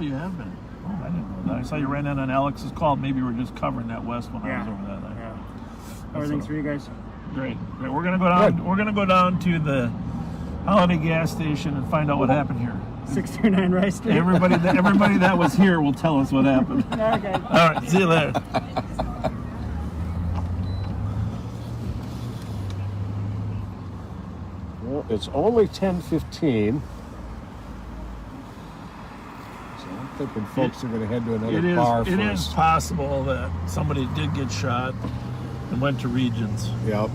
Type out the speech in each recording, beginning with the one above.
you have been. Oh, I didn't know that. I saw you ran in on Alex's call. Maybe you were just covering that west when I was over that night. Yeah. Everything's for you guys. Great. We're gonna go down. We're gonna go down to the Holiday gas station and find out what happened here. 639 Rice Street. Everybody that was here will tell us what happened. Okay. All right. See you later. Well, it's only 10:15. So I'm thinking folks are going to head to another bar It first. is possible that somebody did get shot and went to Regions. Yep.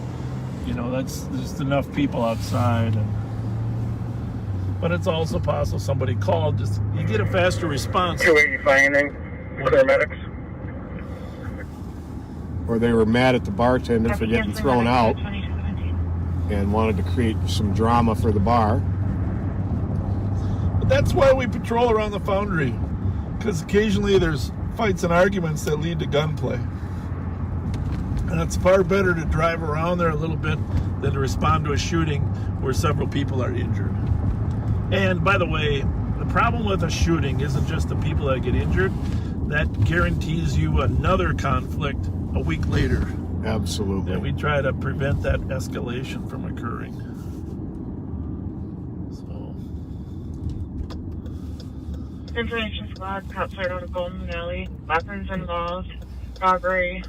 You know, that's just enough people outside. But it's also possible somebody called. Just you get a faster response. 285 anything? Clear medics? Or they were mad at the bartender for getting thrown out and wanted to create some drama for the bar. But that's why we patrol around the Foundry, because occasionally there's fights and arguments that lead to gunplay. And it's far better to drive around there a little bit than to respond to a shooting where several people are injured. And by the way, the problem with a shooting isn't just the people that get injured. That guarantees you another conflict a week later. Absolutely. And we try to prevent that escalation from occurring. So. Information squad, cops are out of Golden Valley. Weapons involved. Robbery.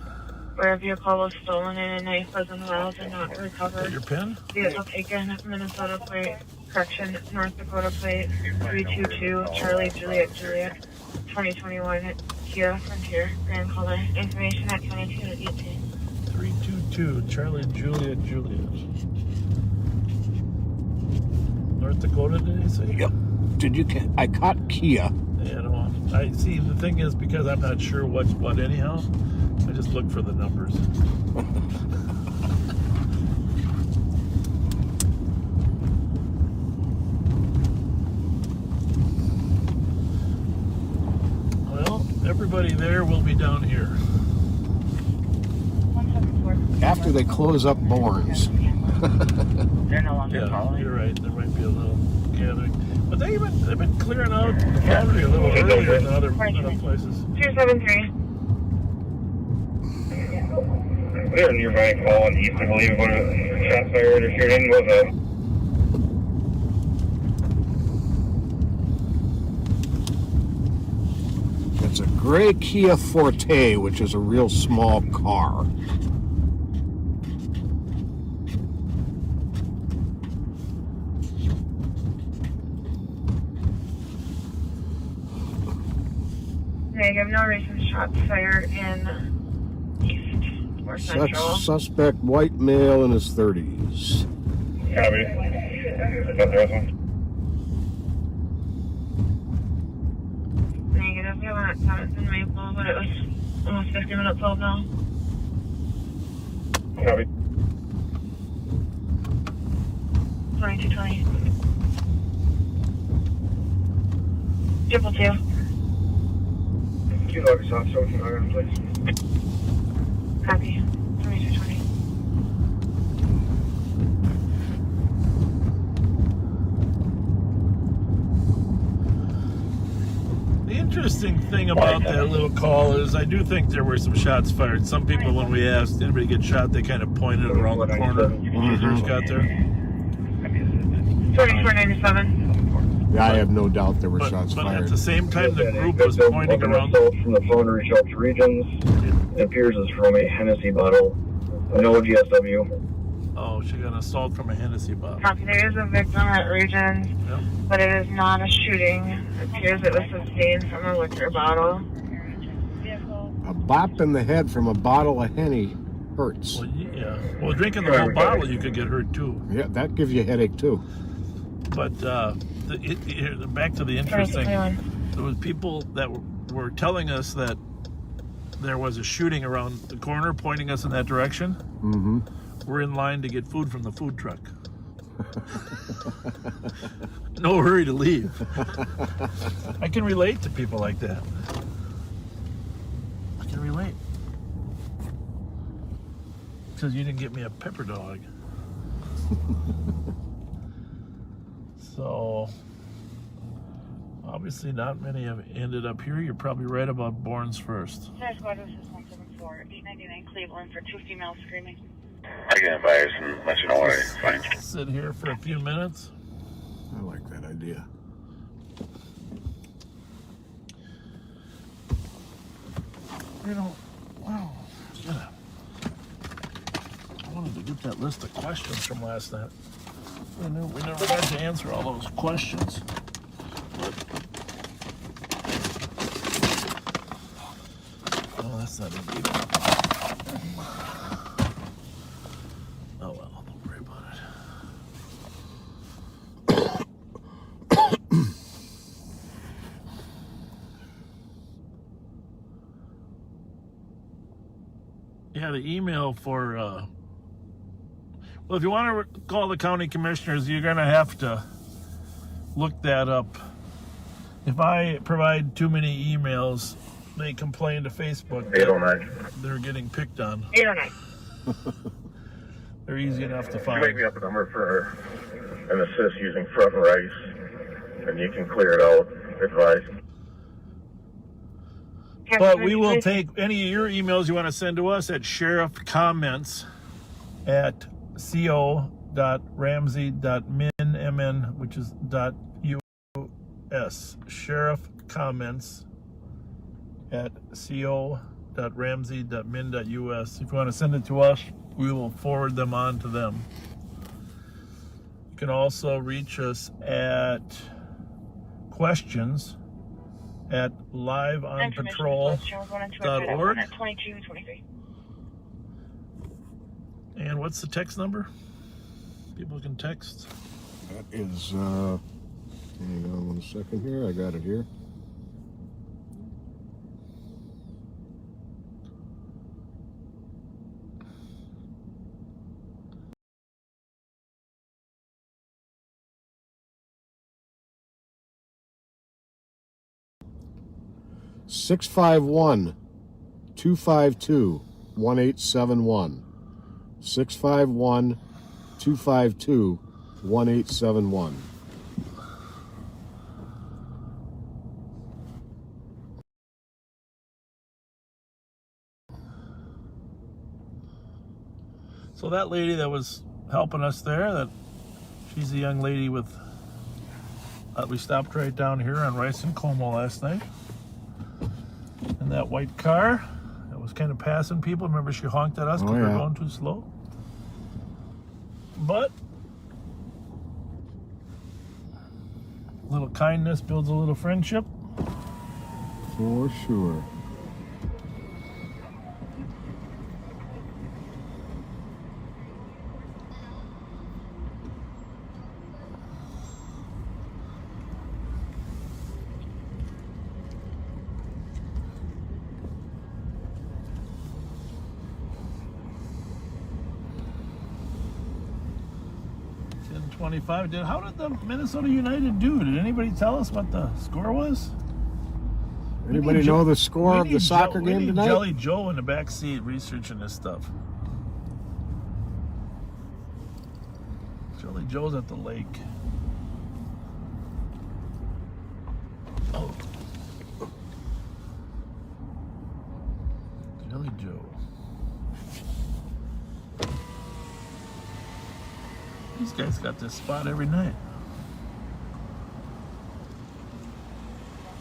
Where a vehicle was stolen and a knife was involved and not recovered. Your pen? Vehicle taken, Minnesota plate. Correction, North Dakota plate. 322, Charlie, Juliet, 2021 Kia Frontier, grand color. Information at 2218. 322, Charlie, Juliet. North Dakota, did he say? Yep. I caught Kia. Yeah, I see. The thing is, because I'm not sure what's what anyhow, I just look for the numbers. Well, everybody there will be down here. After they close up Bourne's. They're no longer Yeah, following. you're right. There might be a little gathering, but they've been clearing out the Foundry a little earlier than other places. 273. We had a nearby call on east, I believe, about a shot fired or shooting was It's a gray Kia Forte, which is a real small car. Negative, no recent shots fired in east or central. Suspect white male in his 30s. copy. Got the rest one? Negative, we went at 7th and Maple, but it was almost 50 minutes old now. Copy. 2220. 222. Two dogs off, so I'm going to place. Copy. 2220. The interesting thing about that little call is I do think there were some shots fired. Some people, when we asked anybody get shot, they kind of pointed around the corner. Yours got there. 3497. Yeah, I have no doubt there were shots But fired. at the same time, the group was pointing around. From the phone to reach out to Regions. It appears it's from a Hennessy bottle. No GSW. Oh, she got an assault from a Hennessy bottle. Copy. There is a victim at Regions, Yep. but it is not a shooting. It appears it was sustained from a liquor bottle. A bop in the head from a bottle of Henny hurts. Well, yeah. Well, drinking the whole bottle, you could get hurt too. Yeah, that gives you a headache too. But back to the interesting, there was people that were telling us that there was a shooting around the corner, pointing us in that direction. Mm-hmm. We're in line to get food from the food truck. No hurry to leave. I can relate to people like that. I can relate. Because you didn't get me a pepper dog. So, Obviously, not many have ended up here. You're probably right about Bourne's first. Fire Squad, this is 174, 899 Cleveland for 2 females screaming. I can advise and let you know what I find. Sit here for a few minutes. I like that idea. You know, wow. Yeah. I wanted to get that list of questions from last night. We never got to answer all those questions. Oh, that's not easy. Oh well, don't worry about it. Yeah, the email for, well, if you want to call the county commissioners, you're going to have to look that up. If I provide too many emails, they complain to Facebook that 809. they're getting picked on. 809. They're easy enough to You find. make me up a number for an assist using front and rice, and you can clear it out. Advise. But we will take any of your emails you want to send to us at sheriffcomments@co.ramsey.min, which is .us. sheriffcomments@co.ramsey.min.us. If you want to send it to us, we will forward them on to them. You can also reach us at questions@liveonpatrol.org. 2223. And what's the text number? People can text. That is, hang on 1 second here. I got it here. Six 651-252-1871. 651-252-1871. So that lady that was helping us there, she's a young lady with, we stopped right down here on Rice and Como last night. In that white car that was kind of passing people. Remember, she honked at us because we were going too slow. But a little kindness builds a little friendship. For sure. How did the Minnesota United do? Did anybody tell us what the score was? Anybody know the score of the soccer game tonight? Jelly Joe in the back seat researching this stuff. Jelly Joe's at the lake. Oh. Jelly Joe. These guys got this spot every night.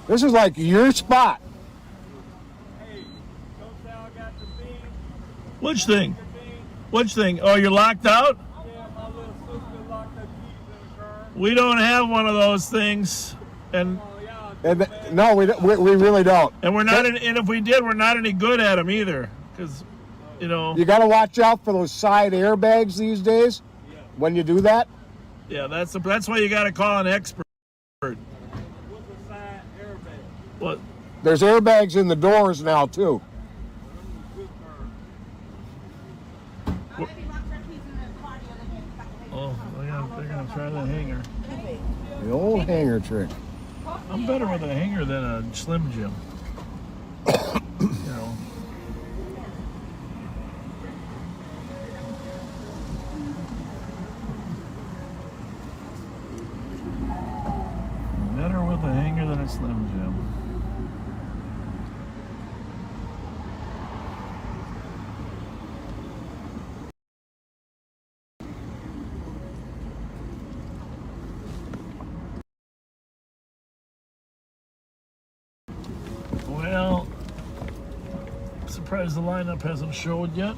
This is like your spot. Hey, don't say I got the beam. Which thing? Which thing? Oh, you're locked out? Yeah, my little sister locked her keys in the car. We don't have one of those things, and Oh, yeah. No, we really don't. we're not. And if we did, we're not any good at them either, because you know. You got to watch out for those side airbags these days. When you do that. Yeah, that's why you got to call an expert. What's a side airbag? What? There's airbags in the doors now too. Oh, yeah, they're gonna try the hanger. The old hanger trick. I'm better with a hanger than a Slim Jim. You know. Better with a hanger than a Well, I'm surprised the lineup hasn't showed yet.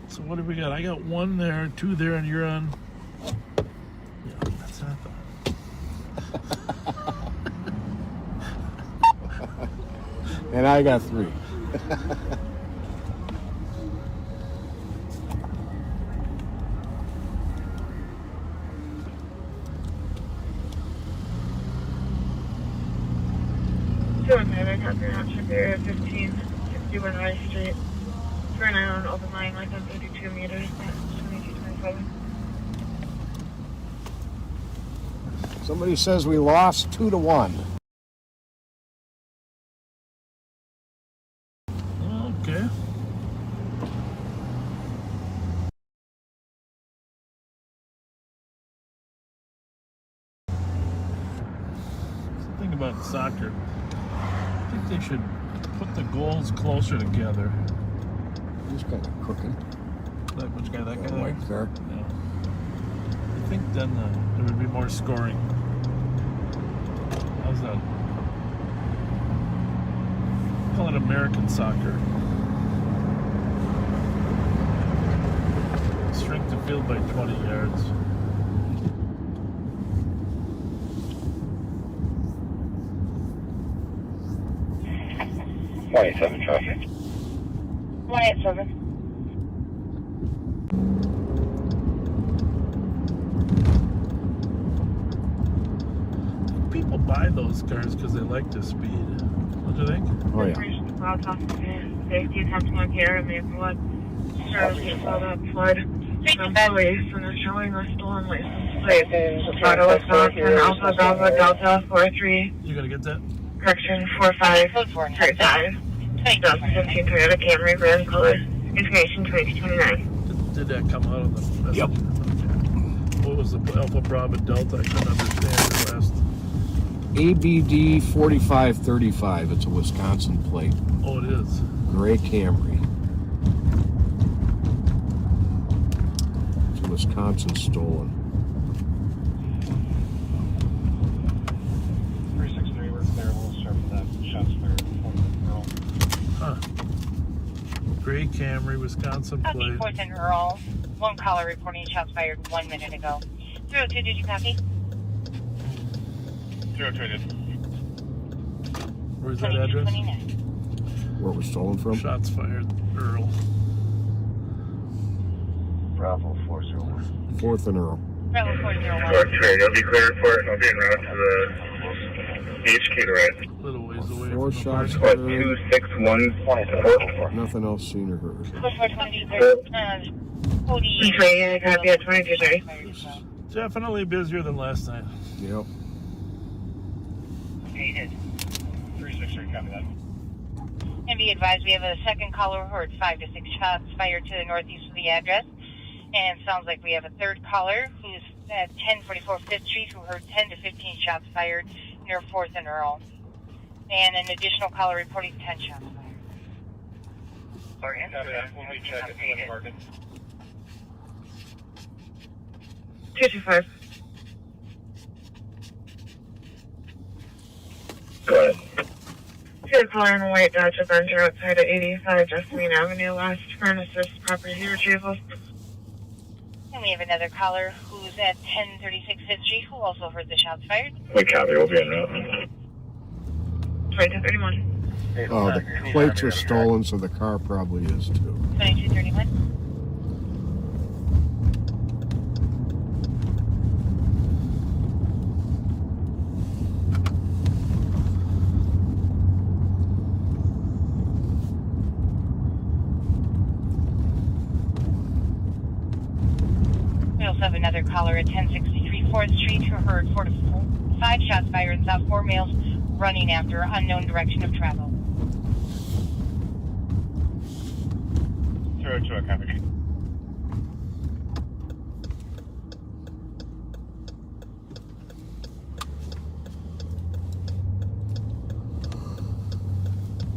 So what do we got? I got 1 there, 2 there, and you're on. Yeah, that's what I thought. And I got 3. I got your option there at 1561 High Street. For an hour on open line, like on 32 meters, 2227. Somebody says we lost 2-1. Okay. Think about soccer. I think they should put the goals closer together. He's kind of cooking. That which guy? That That guy? white car. Yeah. I think then there would be more scoring. How's that? Call it American soccer. Shrink the field by 20 yards. Twenty-seven traffic. 187. People buy those cars because they like the speed. What do you think? Oh, yeah. Safety attempts on here and Maplewood. Service filled up flood. From police and they're showing the stolen license plate. Auto Wisconsin, Alpha Bravo Delta 43. You gonna get that? Correction 4535. 2015 Toyota Camry brand color. Information 2229. Did that come out on the message? Yep. Okay. What was the Alpha Bravo Delta? I couldn't understand the last. ABD 4535. It's a Wisconsin plate. Oh, it is. Gray Camry. It's a Wisconsin stolen. 363, we're there. We'll start with that. Shots fired. Huh. Gray Camry, Wisconsin Copy, plate. 4th and Earl. 1 caller reporting shots fired 1 minute ago. 302, did you copy? 302 did. Where's that address? 2229. Where it was stolen from? Shots fired, Earl. Bravo 401. 4th and Earl. Bravo 401. Okay, you'll be cleared for it. I'll be en route to the HQ to ride. Little ways away 4 from the shots park. What, fired. 261? Nothing else seen or heard. 48. Yeah, copy at 2230. Definitely busier than last night. Yep. Dated. 363, copy that. And be advised, we have a second caller who heard 5 to 6 shots fired to the northeast of the address. And it sounds like we have a third caller who's at 1044 5th Street who heard 10 to 15 shots fired near 4th and Earl. And an additional caller reporting 10 shots fired. Sorry, copy that. When we check it, we'll mark it. 225. Go ahead. Two caller in a white Dodge Avenger outside of 85 Jessamine Avenue West for an assist property retrieval. And we have another caller who's at 1036 5th Street who also heard the shots fired. We copy. We'll be en route. 2231. Oh, the plates are stolen, so the car probably is too. 2231. We also have another caller at 1063 4th Street who heard 4 to 5 shots fired and saw 4 males running after unknown direction of travel. 302, I copy.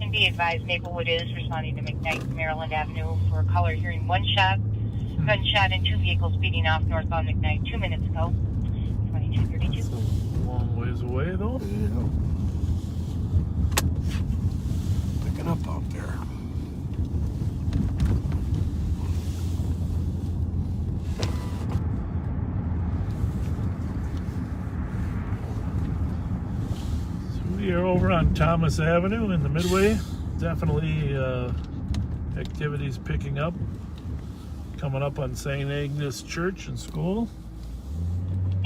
And be advised Maplewood is responding to McKnight, Maryland Avenue for a caller hearing one shot, gunshot, and two vehicles speeding off northbound McKnight 2 minutes ago. 2232. It's a long ways away, though. Yeah. Picking up out there. We are over on Thomas Avenue in the Midway. Definitely activities picking up. Coming up on St. Agnes Church and School.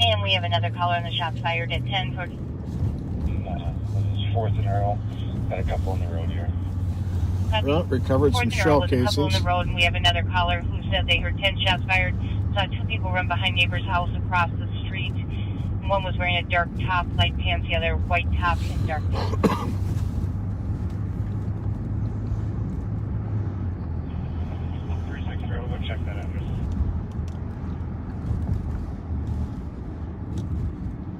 And we have another caller in the shots fired at 10:40. This is 4th and Earl. Got a couple on the road here. Well, recovered some shell A couple on casings. the road, and we have another caller who said they heard 10 shots fired. Saw two people run behind neighbor's house across the street. One was wearing a dark top, light pants, the other white top and dark pants. 360, we'll go check that address.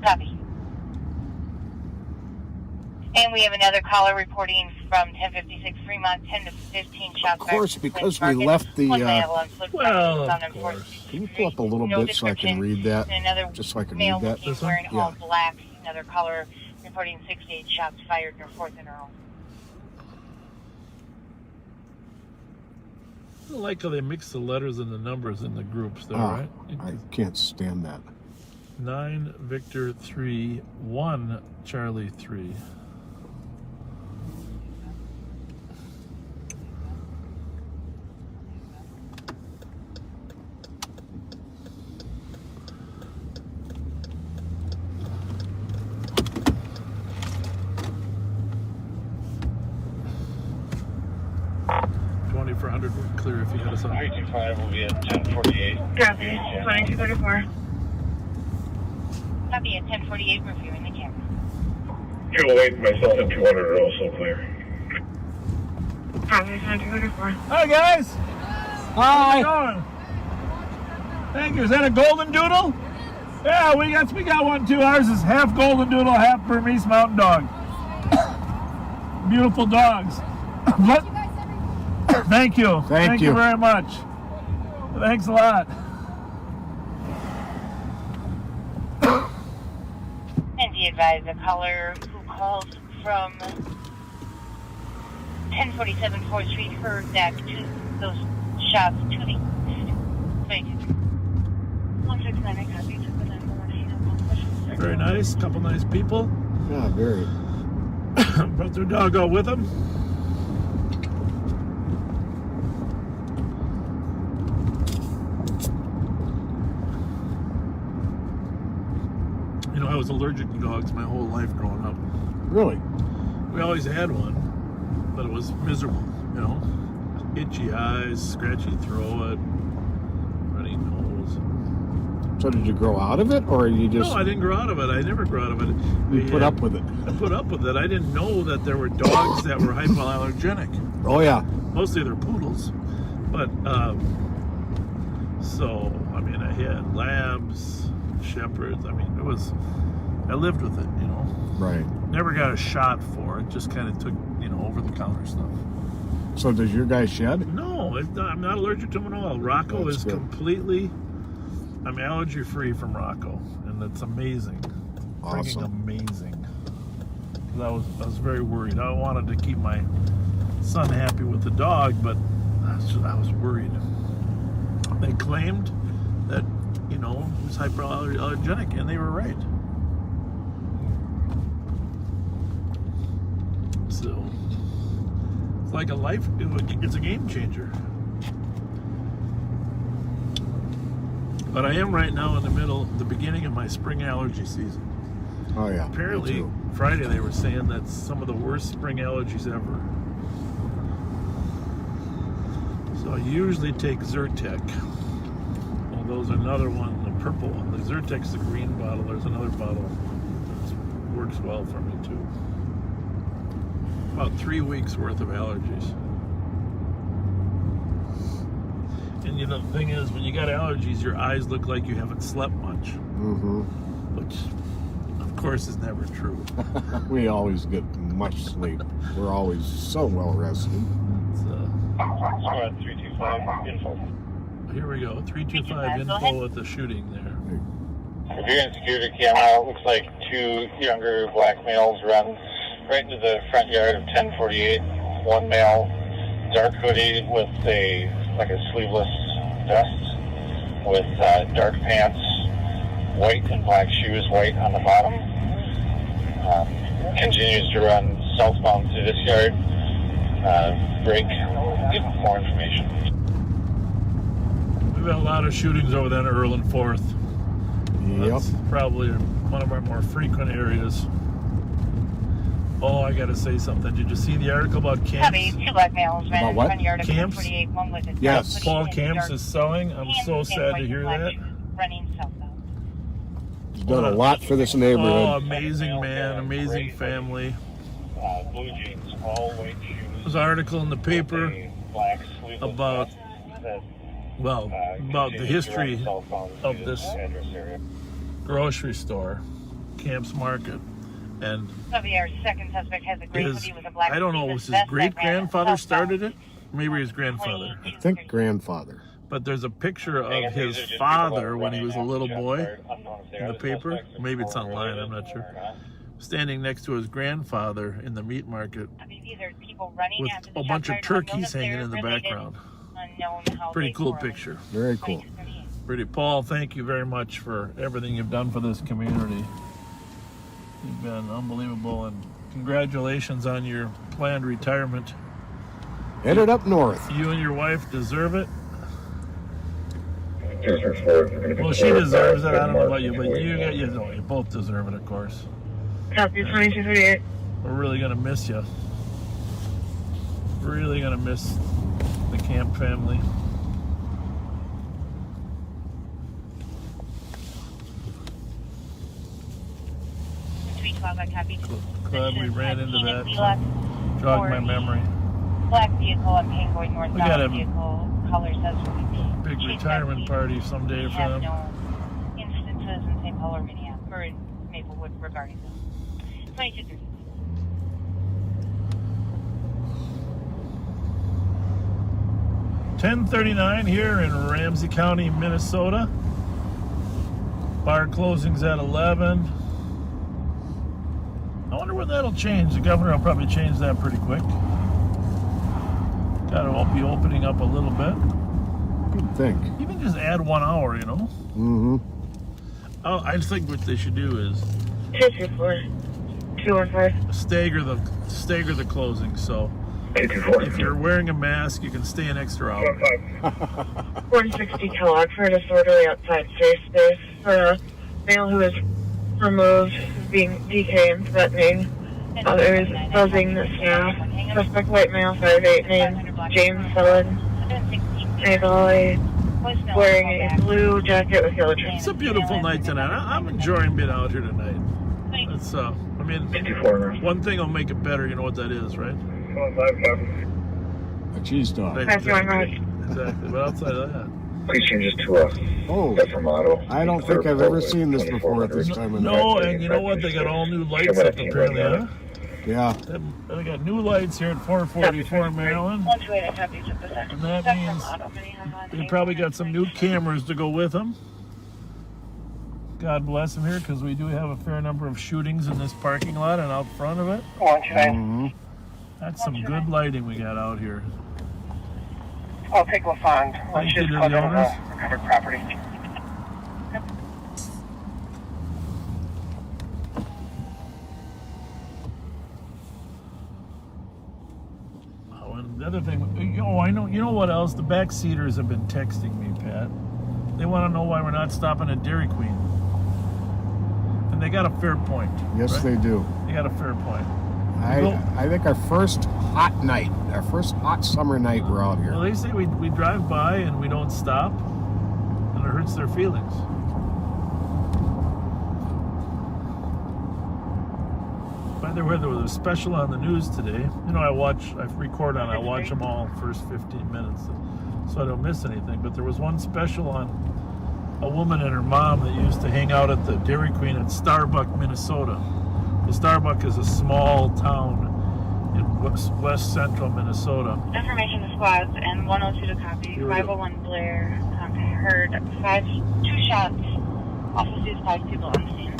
Copy. And we have another caller reporting from 1056 Fremont, 10 to 15 shots. Of course, fired because Market. we left the, One male on foot well, crossing of on course. 4th Can you pull up a little No bit so I can description. read that? And another Just so I can male read that. looking This one? wearing all Yeah. black. Another caller reporting 6 to 8 shots fired near 4th and Earl. I like how they mix the letters and the numbers in the groups there, Ah, right? I can't stand that. 9 Victor 3 1 Charlie 3. For 100, we're clear if you hit us up. 325 will be at 1048. Copy. 2234. Copy at 1048, reviewing the camera. Kilo 8, myself and 200 are also clear. Copy. 2234. Hi guys. How's it going? Thank you. Is that a golden doodle? Yeah, we got one too. Ours is half golden doodle, half Burmese mountain dog. Beautiful dogs. What? Thank you. Thank you you. very much. Thanks a lot. And be advised, the caller who calls from 1047 4th Street heard that those shots to the east. 22. 169, copy. Very nice. Couple nice people. Yeah, very. Brought their dog out with them. You know, I was allergic to dogs my whole life growing up. Really? We always had one, but it was miserable, you know. Itchy eyes, scratchy throat, runny nose. So did you grow out of it, or you just... No, I didn't grow out of it. I never grew out of it. You put up with it? I put up with it. I didn't know that there were dogs that were hypoallergenic. Oh, yeah. Mostly they're poodles. But, so, I mean, I had labs, shepherds. I mean, I lived with it, you know. Right. Never got a shot for it. Just kind of took, you know, over-the-counter stuff. So does your guy shed? No, I'm not allergic to them at all. Rocco That's is good. completely... I'm allergy-free from Rocco, and it's amazing. Freaking Awesome. amazing. 'Cause I was very worried. I wanted to keep my son happy with the dog, but I was worried. They claimed that, you know, it was hyperallergenic, and they were right. So, it's like it's a game changer. But I am right now in the beginning of my spring allergy season. Oh, yeah. Apparently, Me too. Friday they were saying that's some of the worst spring allergies ever. So I usually take Zyrtec. Well, there's another one, the purple one. The Zyrtec's the green bottle. There's another bottle that works well for me too. About 3 weeks worth of allergies. And you know, the thing is, when you got allergies, your eyes look like you haven't slept much. Mm-hmm. Which, of course, is never true. We always get much sleep. We're always so well rested. Squad 325 info. Here we go. 325 info at the shooting there. Reviewing security camera, it looks like two younger black males run right into the front yard of 1048. One male, dark hoodie with a sleeveless vest with dark pants, white and black shoes, white on the bottom. Continues to run southbound through this yard. Break, give more information. We've had a lot of shootings over there in Earl and 4th. Yep. That's probably one of our more frequent areas. Oh, I gotta say something. Did you see the article about camps? Copy, two black males ran About in what? front yard of Camps? 1048. One with a Yes. dark Paul hoodie and Camps dark is selling. I'm pants so and sad white to hear and black that. shoes, running southbound. He's done a lot for this Oh, neighborhood. amazing man, amazing family. Blue jeans, all white shoes. There's an article in the paper a black sleeveless about, vest that, well, about the continues to run history southbound of through this address area. grocery store, Camps Market, and Copy, our second suspect has a gray his, hoodie with a black I don't know, sleeveless was his vest that great grandfather ran started it? southbound. Maybe his grandfather. I think grandfather. But there's a picture of Again, his these are just father people when he was a running little off the boy junkyard. Unknown if they in are the paper. suspects, Maybe it's or online, I'm not sure. Standing next to his grandfather in the meat market Copy, these are people running with after the a bunch of junkyard. Unknown turkeys if they're hanging in the related, background. Unknown how Pretty they cool correlate. picture. Very cool. 2238. Pretty. Paul, thank you very much for everything you've done for this community. You've been unbelievable, and congratulations on your planned retirement. Headed up north. You and your wife deserve it. Well, she deserves it. I don't know about you, but you both deserve it, of course. Copy 2238. We're really gonna miss you. Really gonna miss the Camp family. Glad we ran into that. Jogged my memory. Black vehicle on Payne going northbound. We got a vehicle color says Big retirement party someday we for have them. no instances in St. Paul or Minneapolis or in Maplewood regarding them. 2230. $10:39 here in Ramsey County, Minnesota. Bar closings at 11. I wonder when that'll change. The governor will probably change that pretty quick. Gotta be opening up a little bit. Good think. Even just add 1 hour, you know? Mm-hmm. Oh, I just think what they should do is 224. 215. stagger the closing. So if you're wearing a mask, you can stay an extra hour. 160 Kellogg for a disorderly outside safe space for a male who is removed, being DK and threatening others, buzzing the staff. Suspect white male, 5'8", named James Sullen, nasally, wearing a blue jacket with yellow trim. It's a beautiful night tonight. I'm enjoying being out here tonight. It's I mean, one thing will make it better. You know what that is, right? A cheese dog. Right, That's my mark. Exactly. But outside of that, Please change this to a Oh, model. I don't think I've ever seen this before at this time of night. no. And you know what? They got all new lights up apparently, huh? Yeah. They got new lights here at 444 Maryland. And that means they probably got some new cameras to go with them. God bless them here, because we do have a fair number of shootings in this parking lot and out front of it. Mm-hmm. That's some good lighting we got out here. I'll take LaFond. Thank you to the owners. Recovered property. Oh, and the other thing, I know. You know what else? The backseaters have been texting me, Pat. They want to know why we're not stopping at Dairy Queen, and they got a fair point. Yes, right? they do. They got a fair point. I think our first hot night, our first hot summer night, we're out Well, here. they say we drive by and we don't stop, and it hurts their feelings. By the way, there was a special on the news today. You know, I watch them all first 15 minutes, so I don't miss anything. But there was one special on a woman and her mom that used to hang out at the Dairy Queen at Starbuck, Minnesota. The Starbuck is a small town west central Minnesota. Information to squads and 102 to copy. Here we go. 501 Blair. Heard two shots. Also sees 5 people on the scene.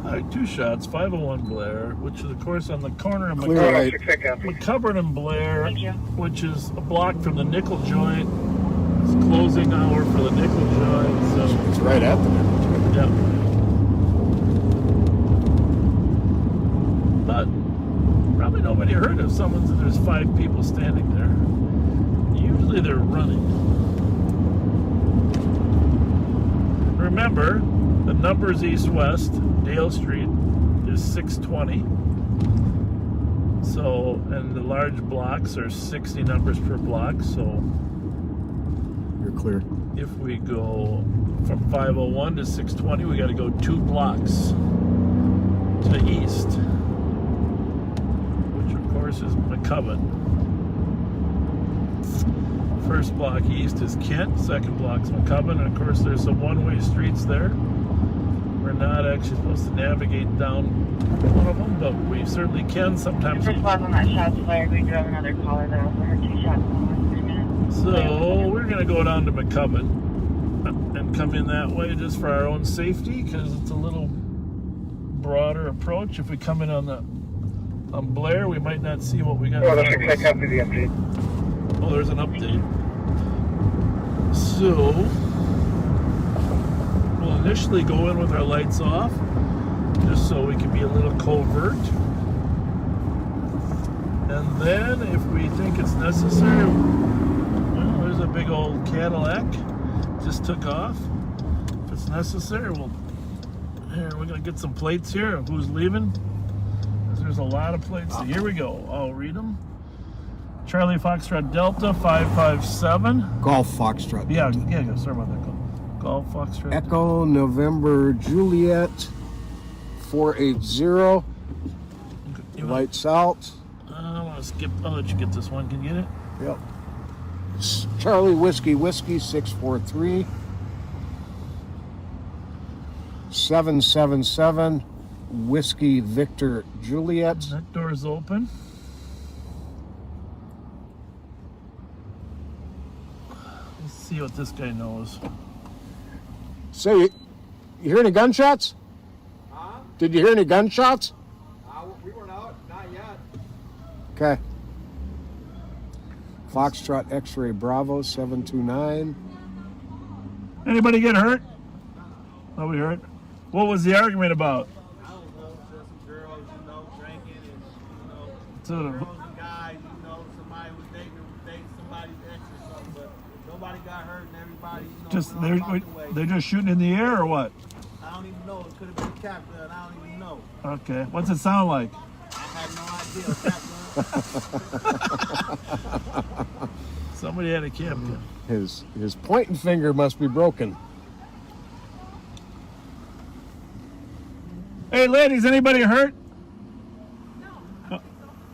All right, 2 shots. 501 Blair, which is of course on the corner of Clear right. McCovern and Blair, Thank you. which is a block from the nickel joint. It's closing hour for the nickel joint. So It's right at the nickel joint. yeah. But probably nobody heard if there's 5 people standing there. Usually they're running. Remember, the numbers east-west, Dale Street is 620. So, and the large blocks are 60 numbers per block. So You're clear. if we go from 501 to 620, we got to go 2 blocks to the east, which of course is McCubbin. First block east is Kent, second block's McCubbin, and of course there's some one-way streets there. We're not actually supposed to navigate down one of them, but we certainly can sometimes. First squad on that shots fired. We do have another caller that also heard 2 shots in the last 3 minutes. So we're going to go down to McCubbin and come in that way just for our own safety, because it's a little broader approach. If we come in on Blair, we might not see what we got. Oh, that's exactly the update. Oh, there's an update. So we'll initially go in with our lights off, just so we can be a little covert. And then if we think it's necessary, well, there's a big old Cadillac, just took off. If it's necessary, we're gonna get some plates here of who's leaving. There's a lot of plates. So here we go. I'll read them. Charlie Foxtrot Delta 557. Golf Foxtrot. Yeah, sorry about that. Golf Foxtrot. Echo November Juliet 480. Lights out. I want to skip. I'll let you get this one. Can you get it? Yep. Charlie Whiskey 643. 777 Whiskey Victor Juliet. That door's open. Let's see what this guy knows. So you hear any gunshots? Huh? Did you hear any gunshots? We weren't out. Not yet. Okay. Foxtrot X-Ray Bravo 729. Anybody get hurt? Nobody hurt. What was the argument about? I don't know. Just some girls, drinking and, Sort of. girls and guys, somebody was dating somebody's ex or something, but nobody got hurt and everybody, Just went on the way. they're just shooting in the air or what? I don't even know. It could have been a cap gun. I don't even know. Okay. What's it sound like? I had no idea. Cap gun. Somebody had a cap gun. His pointing finger must be broken. Hey, ladies, anybody hurt? No.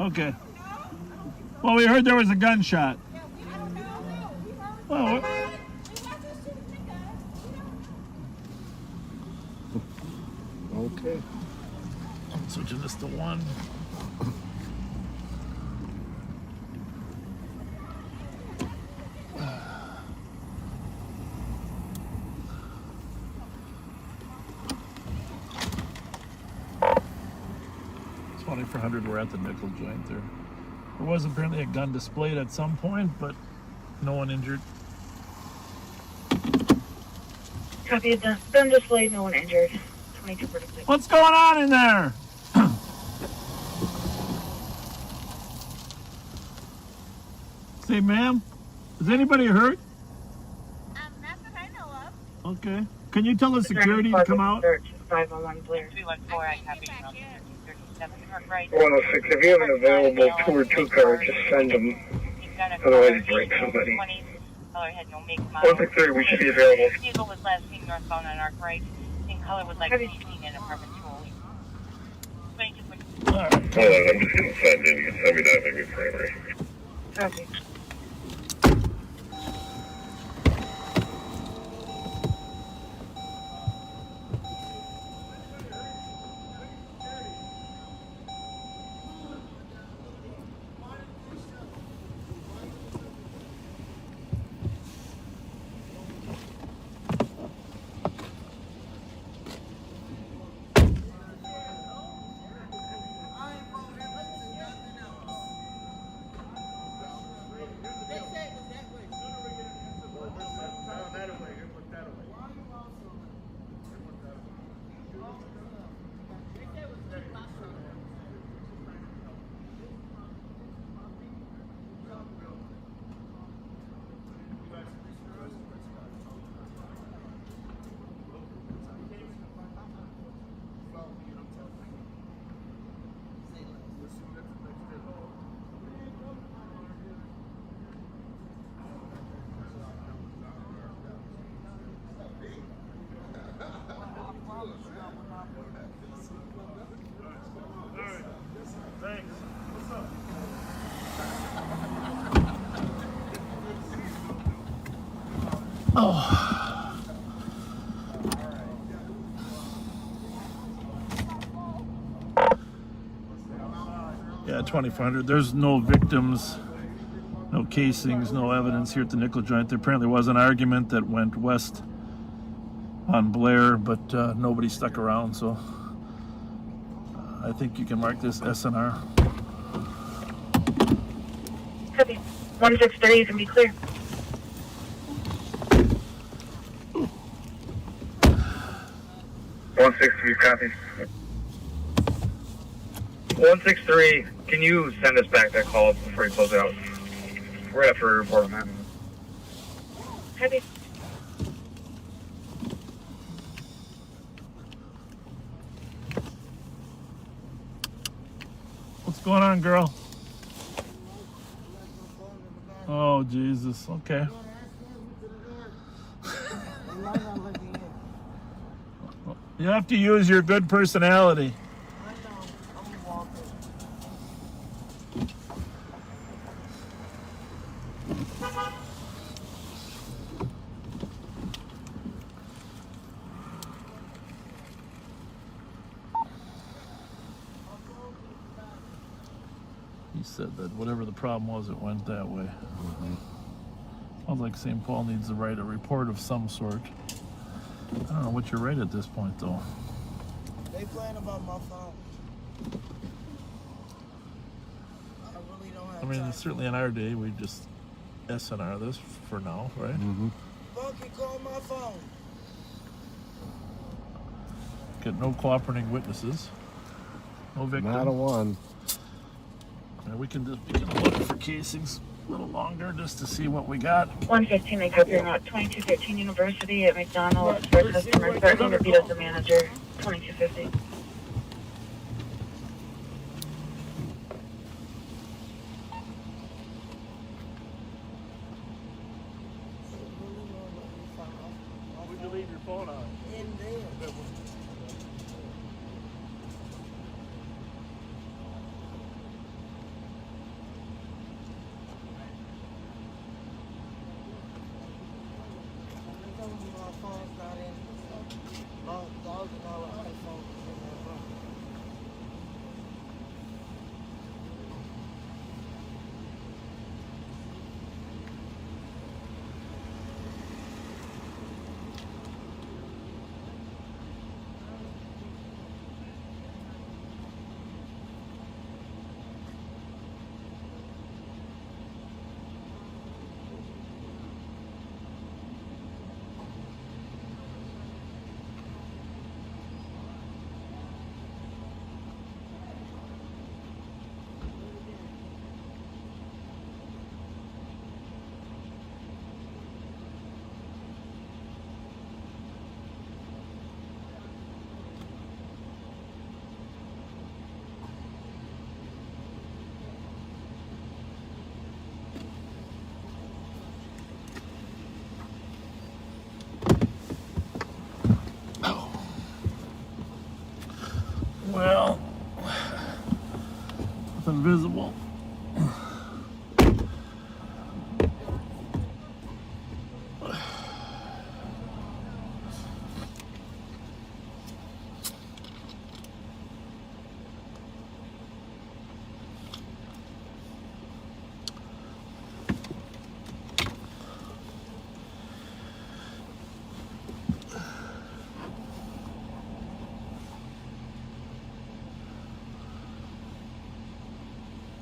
Okay. Well, we heard there was a gunshot. Well, Okay. I'm switching this to 1. For 100, we're at the nickel joint there. There was apparently a gun displayed at some point, but no one injured. Copy. Gun displayed. No one injured. 22 46. What's going on in there? Say, ma'am, is anybody hurt? Not that I know of. Okay. Can you tell the security to come out? 501 Blair. 314, I copy. 37, right. 106, if you have an available 2 or 2 car, just send them. Otherwise, break somebody. 163, we should be available. Vehicle was last seen northbound on Arc right. In color was like 18 in apartment 208. All right. Hold on, I'm just going to send in. You can send me that maybe primary. Copy. Oh. Yeah, 2400. There's no victims, no casings, no evidence here at the nickel joint. There apparently was an argument that went west on Blair, but nobody stuck around, so I think you can mark this SNR. Copy. 163, you can be clear. Copy. 163, can you send us back that call before you close it out? We're after a report on that. Copy. What's going on, girl? Oh, Jesus. Okay. You have to use your good personality. He said that whatever the problem was, it went that way. Sounds like St. Paul needs to write a report of some sort. I don't know what you write at this point, though. They playing about my phone. I really don't have I mean, time. certainly in our day, we just SNR this for now, right? Mm-hmm. Funky, call my phone. Get no cooperating witnesses. No victim. Not a one. And we can look for casings a little longer just to see what we got. 115, I copy route 2213 University at McDonald's for customer threatening to beat up the manager. 2250. Where'd you leave your phone on? In there. My phone's not in. $1,000 iPhone is in my phone. Well, nothing visible.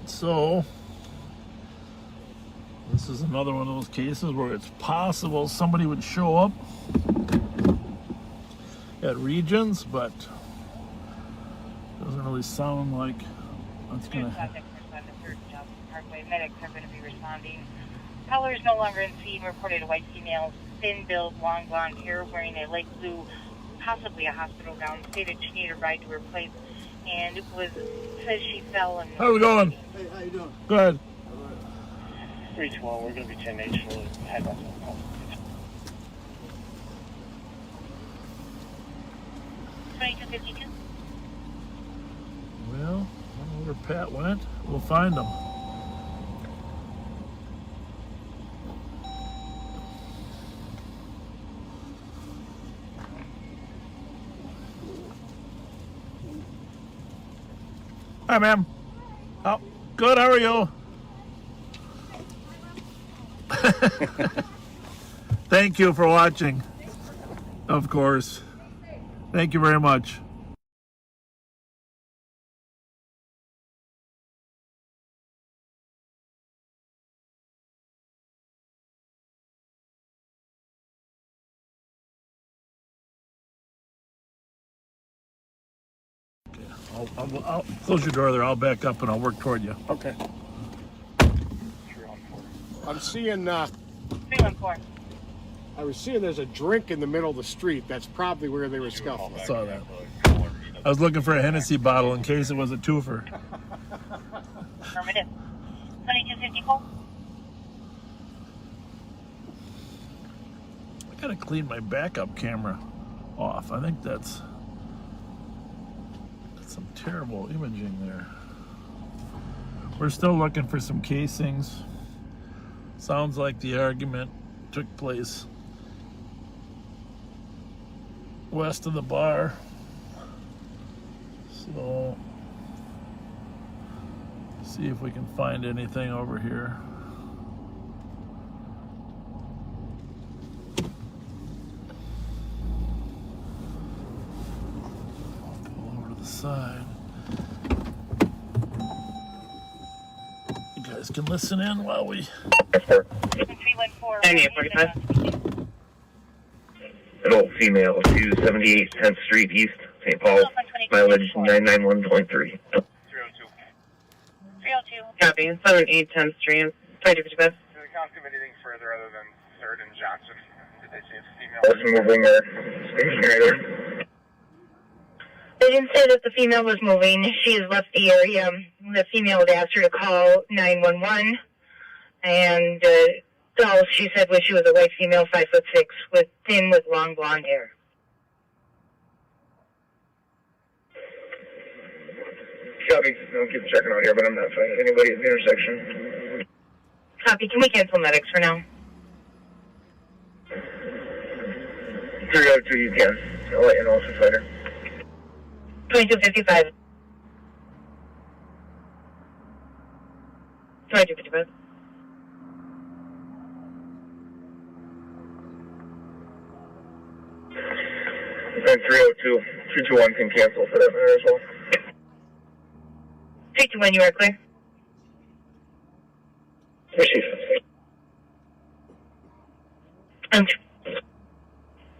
So, this is another one of those cases where it's possible somebody would show up at Regions, but doesn't really sound like that's going to happen. Parkway. Medics are going to be responding. Caller is no longer in scene. Reported a white female, thin build, long blonde hair, wearing a light blue, possibly a hospital gown. Stated she needed a ride to her place, and it says she fell and. How's it going? Hey, how you doing? Go ahead. 312, we're going to be 10H, we'll head up. 2252. Well, I don't know where Pat went. We'll find him. Hi, ma'am. Oh, good. How are you? Thank you for watching. Of course. Thank you very much. I'll close your door there. I'll back up and I'll work toward you. Okay. I'm seeing, 314. I was seeing there's a drink in the middle of the street. That's probably where they were scuffling. I saw that. I was looking for a Hennessy bottle in case it was a twofer. Affirmative. 2254. I gotta clean my backup camera off. I think that's some terrible imaging there. We're still looking for some casings. Sounds like the argument took place west of the bar. So, see if we can find anything over here. Side. You guys can listen in while we. 314. An old female, 278 10th Street East, St. Paul, mileage 991.3. 302. 302. Copy. 78 10th Street. 2255. Did the cops do anything further other than 3rd and Johnson? Did they see a female? Wasn't moving or stationary. They didn't say that the female was moving. She has left the area. The female had asked her to call 911, and all she said was she was a white female, 5'6", with thin, with long blonde hair. Copy. I'll keep checking out here, but I'm not finding anybody at the intersection. Copy. Can we cancel medics for now? 302, you can. I'll let you know if it's later. 2255. 2255. And 302, 321 can cancel for that matter as well. 321, you are clear. Receive.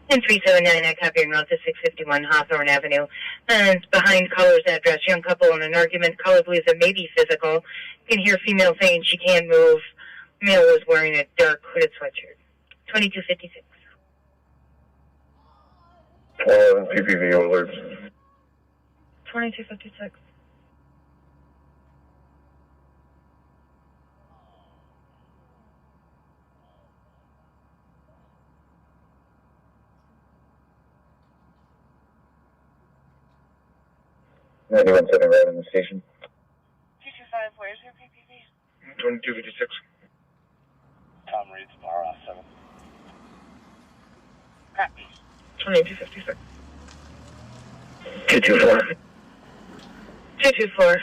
And 379, I copy your route to 651 Hawthorne Avenue. And it's behind Color's address. Young couple in an argument. Color believes it may be physical. You can hear female saying she can't move. Male was wearing a dark hooded sweatshirt. 2256. PPV alerts. 2256. Anyone sitting right in the station? 225, where's your PPV? 2256. Tom Reed's bar off 7. Copy. 2256. 224. 224.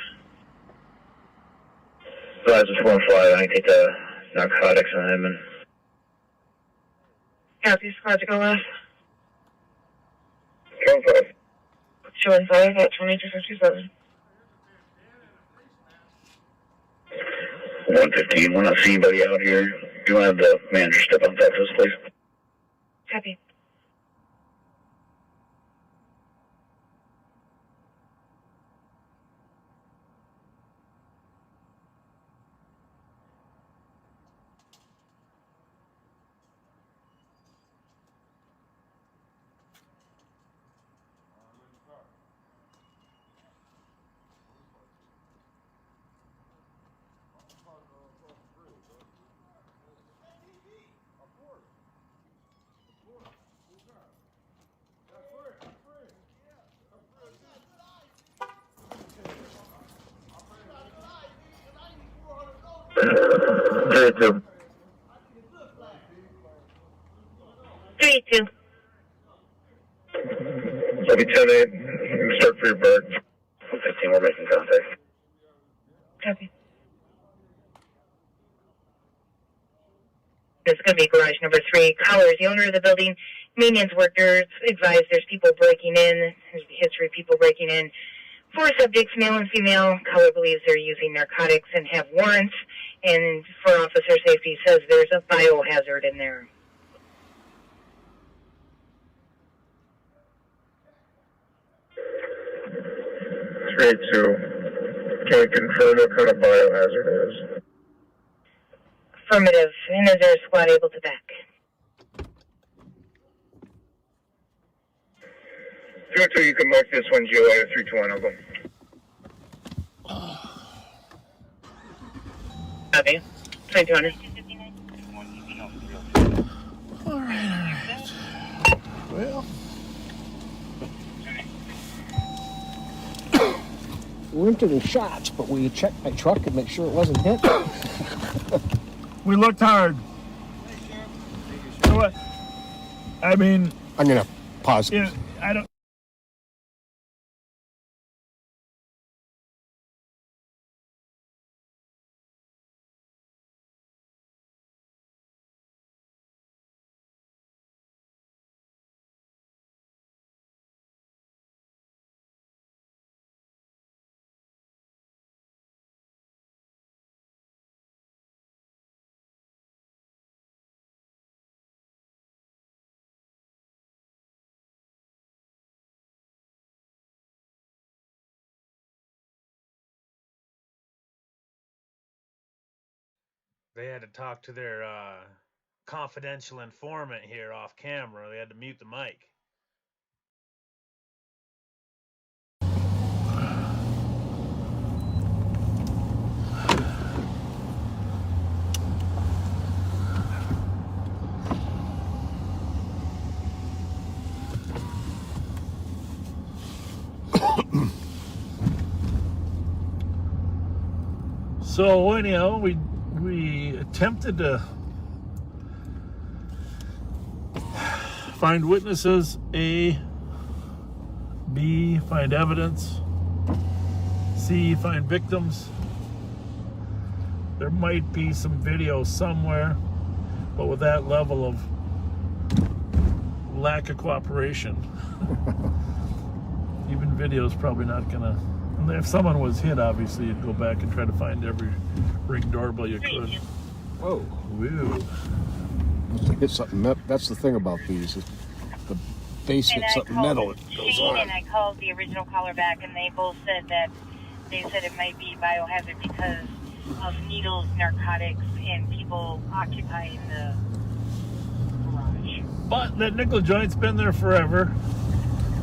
Guys, it's 1-5. I take the narcotics on him and. Copy, squad to go left. 1-5. Showing 5 at 2257. 115. We're not seeing anybody out here. You want to have the manager step outside for us, please? Copy. Very good. 32. I'll be 10-8. Start for your bird. 15, we're making contact. Copy. This is going to be garage number 3. Callers, the owner of the building, maintenance workers advised there's people breaking in. There's a history of people breaking in. 4 subjects, male and female. Caller believes they're using narcotics and have warrants. And for officer safety, says there's a biohazard in there. Straight to, can you confirm what kind of biohazard it is? Affirmative. And is there a squad able to back? 202, you can mark this one, GOA 321, I'll go. Copy. 2200. All right. Well, We weren't getting shots, but we checked my truck and make sure it wasn't hit. we looked hard. You know what? I mean, I'm gonna pause. yeah, I don't. They had to talk to their confidential informant here off camera. They had to mute the mic. So anyhow, we attempted to find witnesses, A, B, find evidence, C, find victims. There might be some video somewhere, but with that level of lack of cooperation, even video is probably not gonna. If someone was hit, obviously, you'd go back and try to find every ring doorbell you could. Whoa. Woo. Must have hit something. That's the thing about these. The base hits something metal. It goes Shane on. and I called the original caller back, and they both said that they said it might be biohazard because of needles, narcotics, and people occupying the garage. But that nickel joint's been there forever.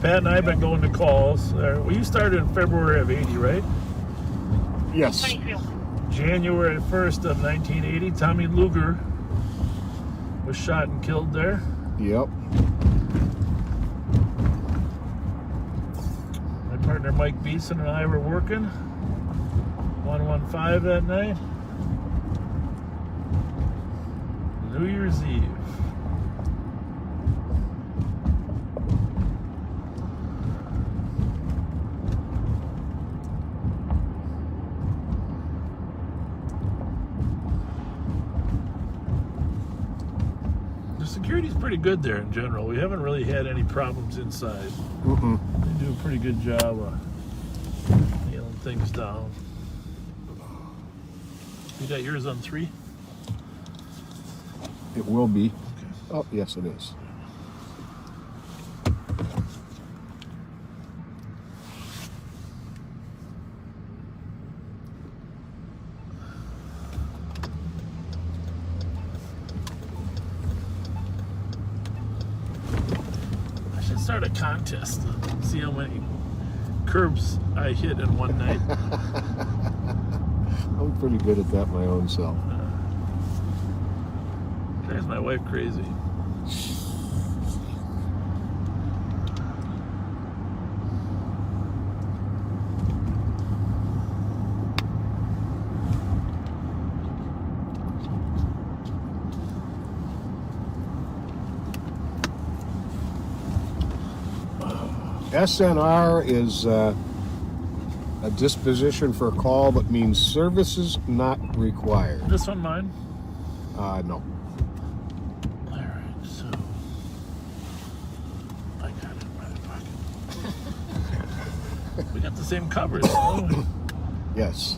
Pat and I have been going to calls. Well, you started in February of 80, right? Yes. 22. January 1st of 1980, Tommy Luger was shot and killed there. Yep. My partner Mike Beeson and I were working 115 that night. New Year's Eve. Security's pretty good there in general. We haven't really had any problems inside. Mm-mm. They do a pretty good job of nailing things down. You got yours on 3? It will be. Okay. Oh, yes, it is. Start a contest and see how many curbs I hit in one night. I'm pretty good at that my own self. Drives my wife crazy. SNR is A disposition for a call, but means services not required. This one mine? No. All right, so I got it in my pocket. We got the same covers. Oh. Yes.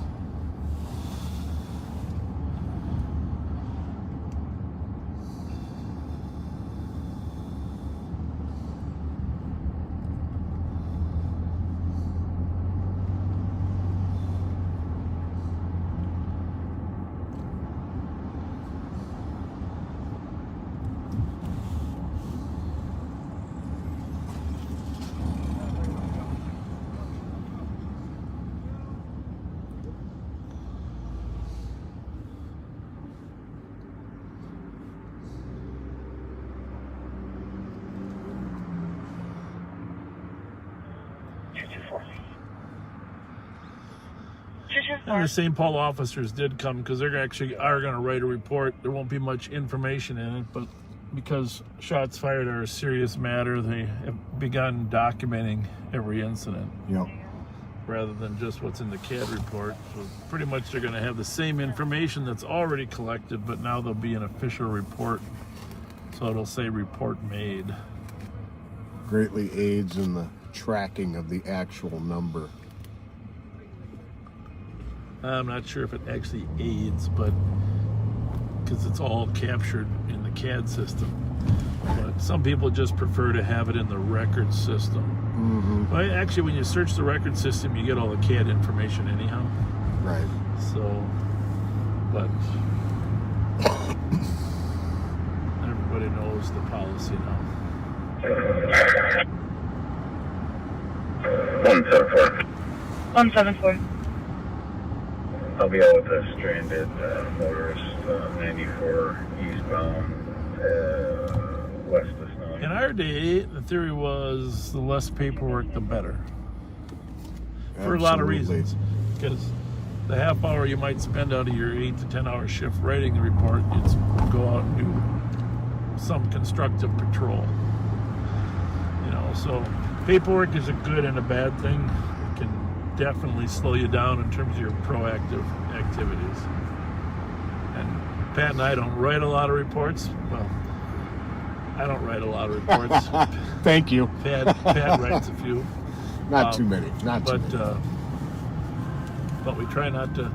And the St. Paul officers did come because they're actually are going to write a report. There won't be much information in it, but because shots fired are a serious matter, they have begun documenting every incident. Yep. Rather than just what's in the CAD report. So pretty much they're going to have the same information that's already collected, but now there'll be an official report. So it'll say report made. Greatly aids in the tracking of the actual number. I'm not sure if it actually aids, but because it's all captured in the CAD system. But some people just prefer to have it in the record system. Mm-hmm. Well, actually, when you search the record system, you get all the CAD information anyhow. Right. So, but everybody knows the policy now. 174. 174. I'll be out with a stranded motorist, 94 eastbound, west of Snow. In our day, the theory was the less paperwork, the better. For a lot of Absolutely. reasons. Because the half hour you might spend out of your 8 to 10 hour shift writing the report, it's go out and do some constructive patrol. You know, so paperwork is a good and a bad thing. It can definitely slow you down in terms of your proactive activities. And Pat and I don't write a lot of reports. Well, I don't write a lot of reports. Thank you. Pat writes a few. Not too many. Not too But many. but we try not to.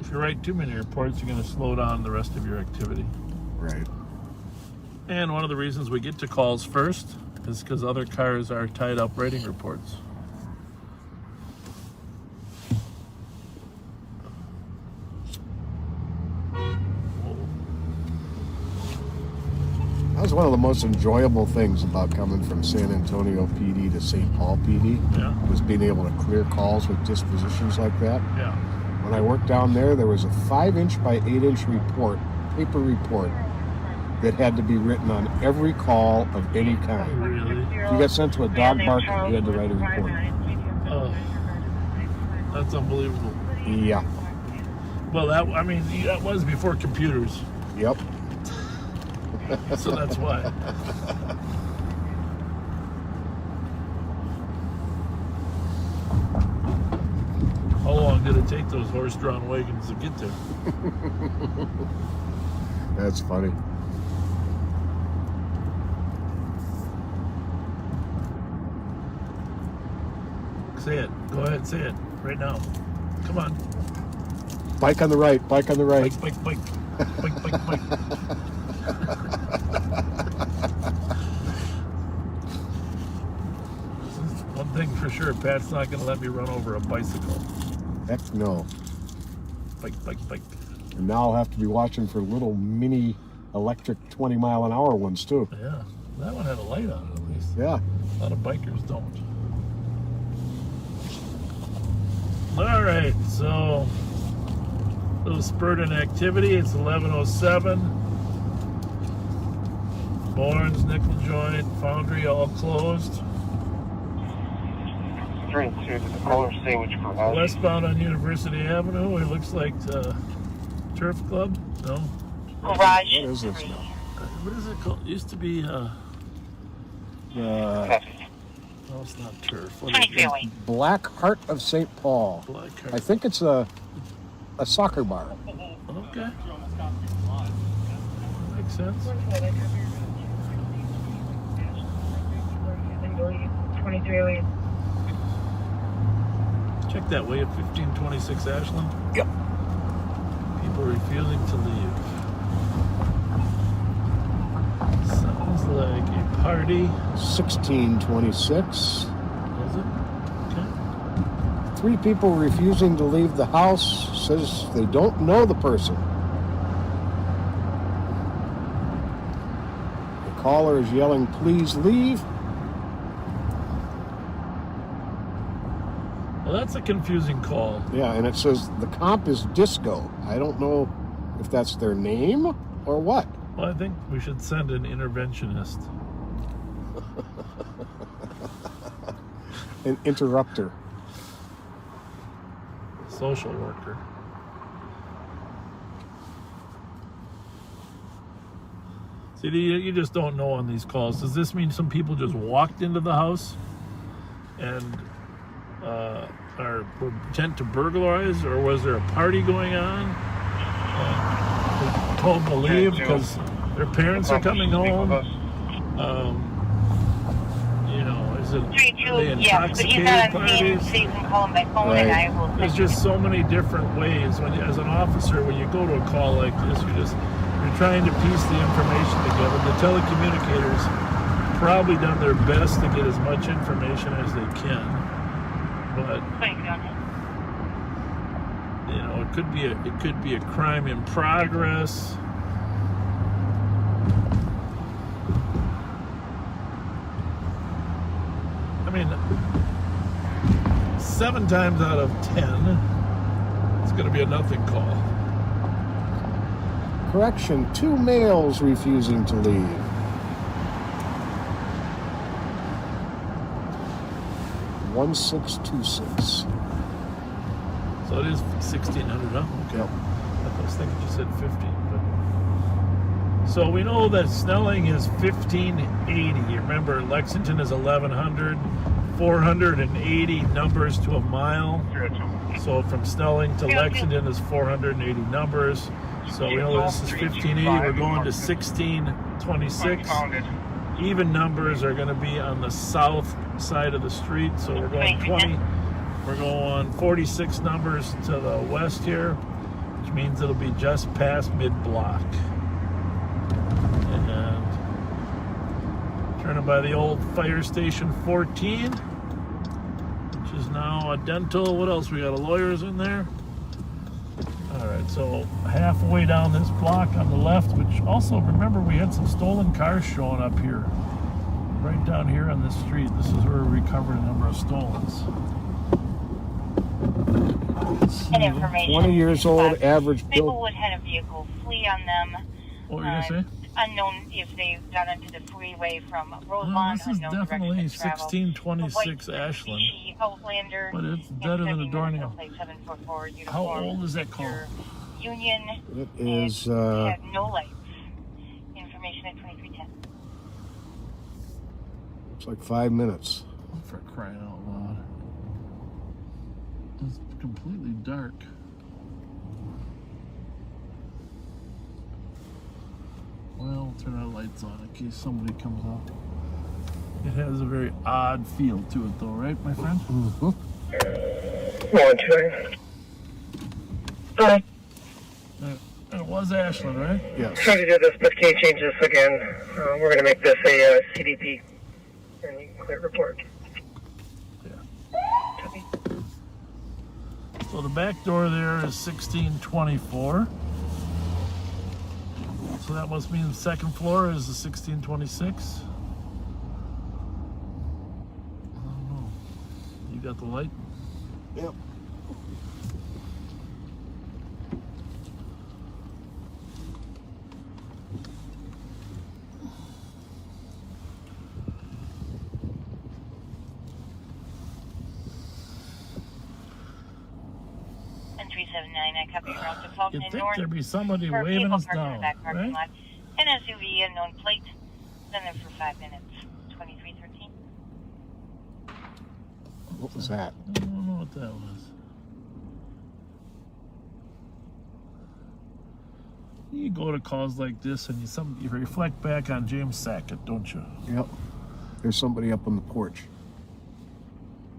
If you write too many reports, you're going to slow down the rest of your activity. Right. And one of the reasons we get to calls first is because other cars are tied up writing reports. That was one of the most enjoyable things about coming from San Antonio PD to St. Paul PD. Yeah. Was being able to clear calls with dispositions like that. Yeah. When I worked down there was a 5-inch by 8-inch report, paper report, that had to be written on every call of any kind. Really? If you got sent to a dog barking, you had to write a report. Oh, that's unbelievable. Yeah. Well, that was before computers, Yep. so that's why. How long did it take those horse-drawn wagons to get there? That's funny. Say it. Go ahead, say it right now. Come on. Bike on the right, bike on the right. Bike, bike, bike. Bike, bike, bike. One thing for sure, Pat's not going to let me run over a bicycle. Heck no. Bike, bike, bike. And now I'll have to be watching for little mini electric 20-mile-an-hour ones too. Yeah, that one had a light on it at least. Yeah. A lot of bikers don't. All right, so a little spurt in activity. It's 11:07. Barnes, nickel joint, foundry all closed. Westbound on University Avenue, it looks like Turf Club. No. Garage. What is this now? What is it called? It used to be. No, it's not turf. What 23 is it? away. Black Heart of St. Paul. Black Heart. I think it's a soccer bar. Okay. Makes sense. 23 away. Check that way at 1526 Ashland. Yep. People refusing to leave. Sounds like a party. 1626. Was it? Okay. 3 people refusing to leave the house. Says they don't know the person. The caller is yelling, "Please leave." Well, that's a confusing call. Yeah, and it says the comp is disco. I don't know if that's their name or what. Well, I think we should send an interventionist. An interrupter. Social worker. See, you just don't know on these calls. Does this mean some people just walked into the house and were intent to burglarize, or was there a party going on? They told them to leave because their parents are coming home. You know, is it 32, the yes, but he's intoxicated not on scene, parties? so you can call him by phone and I will There's just so many different ways. When, as an officer, when you go to a call like this, you're trying to piece the information together. The telecommunicators probably done their best to get as much information as they can, but you know, it could be a crime in progress. I mean, 7 times out of 10, it's going to be a nothing call. Correction, 2 males refusing to leave. $1626. So it is 1,600, huh? Okay. Yep. I was thinking you said 50. But... So we know that Snelling is 1,580. Remember, Lexington is 1,100. 480 numbers to a mile. So from Snelling to Lexington is 480 numbers. So we know this is 1,580. We're going to 1,626. Even numbers are going to be on the south side of the street. So we're going 20. We're going 46 numbers to the west here, which means it'll be just past mid-block. And turning by the old fire station 14, which is now a dental. What else? We got a lawyer's in there. All right, so halfway down this block on the left, which also, remember, we had some stolen cars showing up here. Right down here on this street. This is where we recovered a number of stolens. And information. 20 years old, average bill. Maplewood had a vehicle flee on them. What were you going to say? Unknown if they got into the freeway from Rosemont. Well, this is unknown definitely direction of travel. 1626 Ashland. Outlander. But it's better than a door nail. How old is that call? Union. It is, had no lights. Information at 2310. it's like 5 minutes. For crying out loud. It's completely dark. Well, we'll turn our lights on in case somebody comes up. It has a very odd feel to it though, right, my friend? Mm-hmm. 129. Hi. It was Ashland, right? Yes. Trying to do this, but can you change this again? We're going to make this a CDP. And you can clear report. Yeah. So the back door there is 1624. So that must mean the second floor is the 1626. I don't know. You got the light? Yep. I copy from the Fulton You'd and think North. there'd be somebody For a waving vehicle us parked in the down, back parking right? lot. An SUV, unknown plate. Been there for 5 minutes. 2313. What was that? I don't know what that was. You go to calls like this and you reflect back on James Sackett, don't you? Yep. There's somebody up on the porch.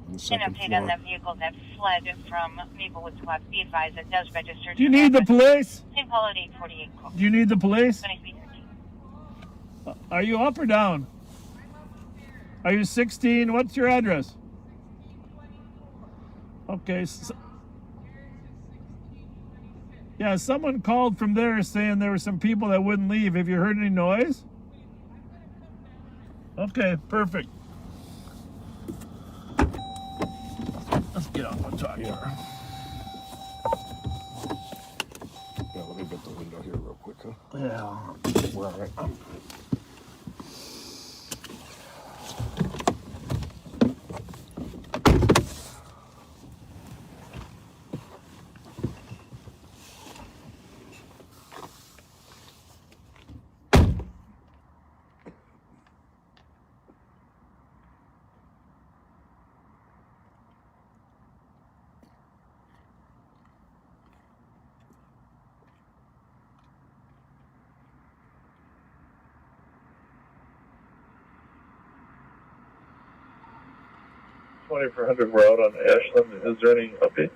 On the An second update floor. on the vehicle that fled from Maplewood Squad. Be advised it does register. Do you need the police? Same call at 848. Call. Do you need the police? 2313. Are you up or down? Are you 16? What's your address? Okay. Yeah, someone called from there saying there were some people that wouldn't leave. Have you heard any noise? Okay, perfect. Let's get out and talk to her. Yeah, let me get the window here real quick, huh? Yeah. We're all right. 2400, we're out on Ashland. Is there any updates?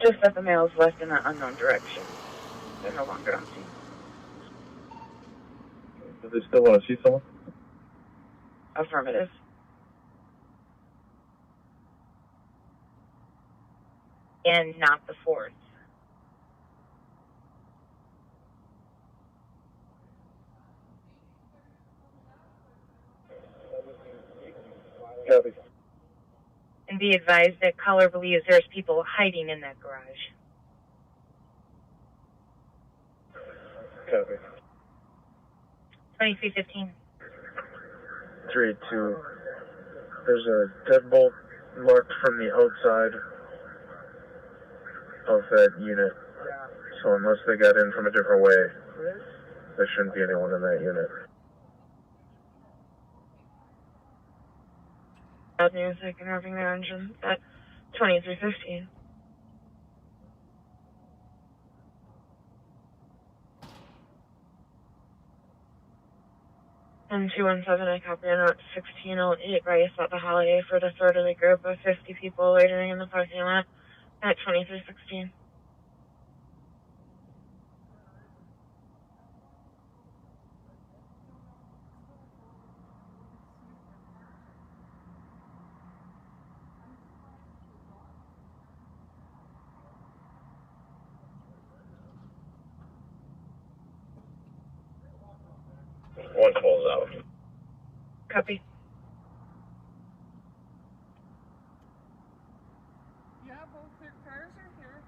Just that the males left in an unknown direction. They're no longer on scene. Do they still want to see someone? Affirmative. And not the fourth. Copy. And be advised that caller believes there's people hiding in that garage. Copy. 2315. 382. There's a deadbolt marked from the outside of that unit. So unless they got in from a different way, there shouldn't be anyone in that unit. Bad news, I can revving their engine at 2315. And 217, I copy on route 1608, Bryce at the Holiday for the third of the group of 50 people loitering in the parking lot at 2316. One pulls out. Copy. Yeah, both their cars are here.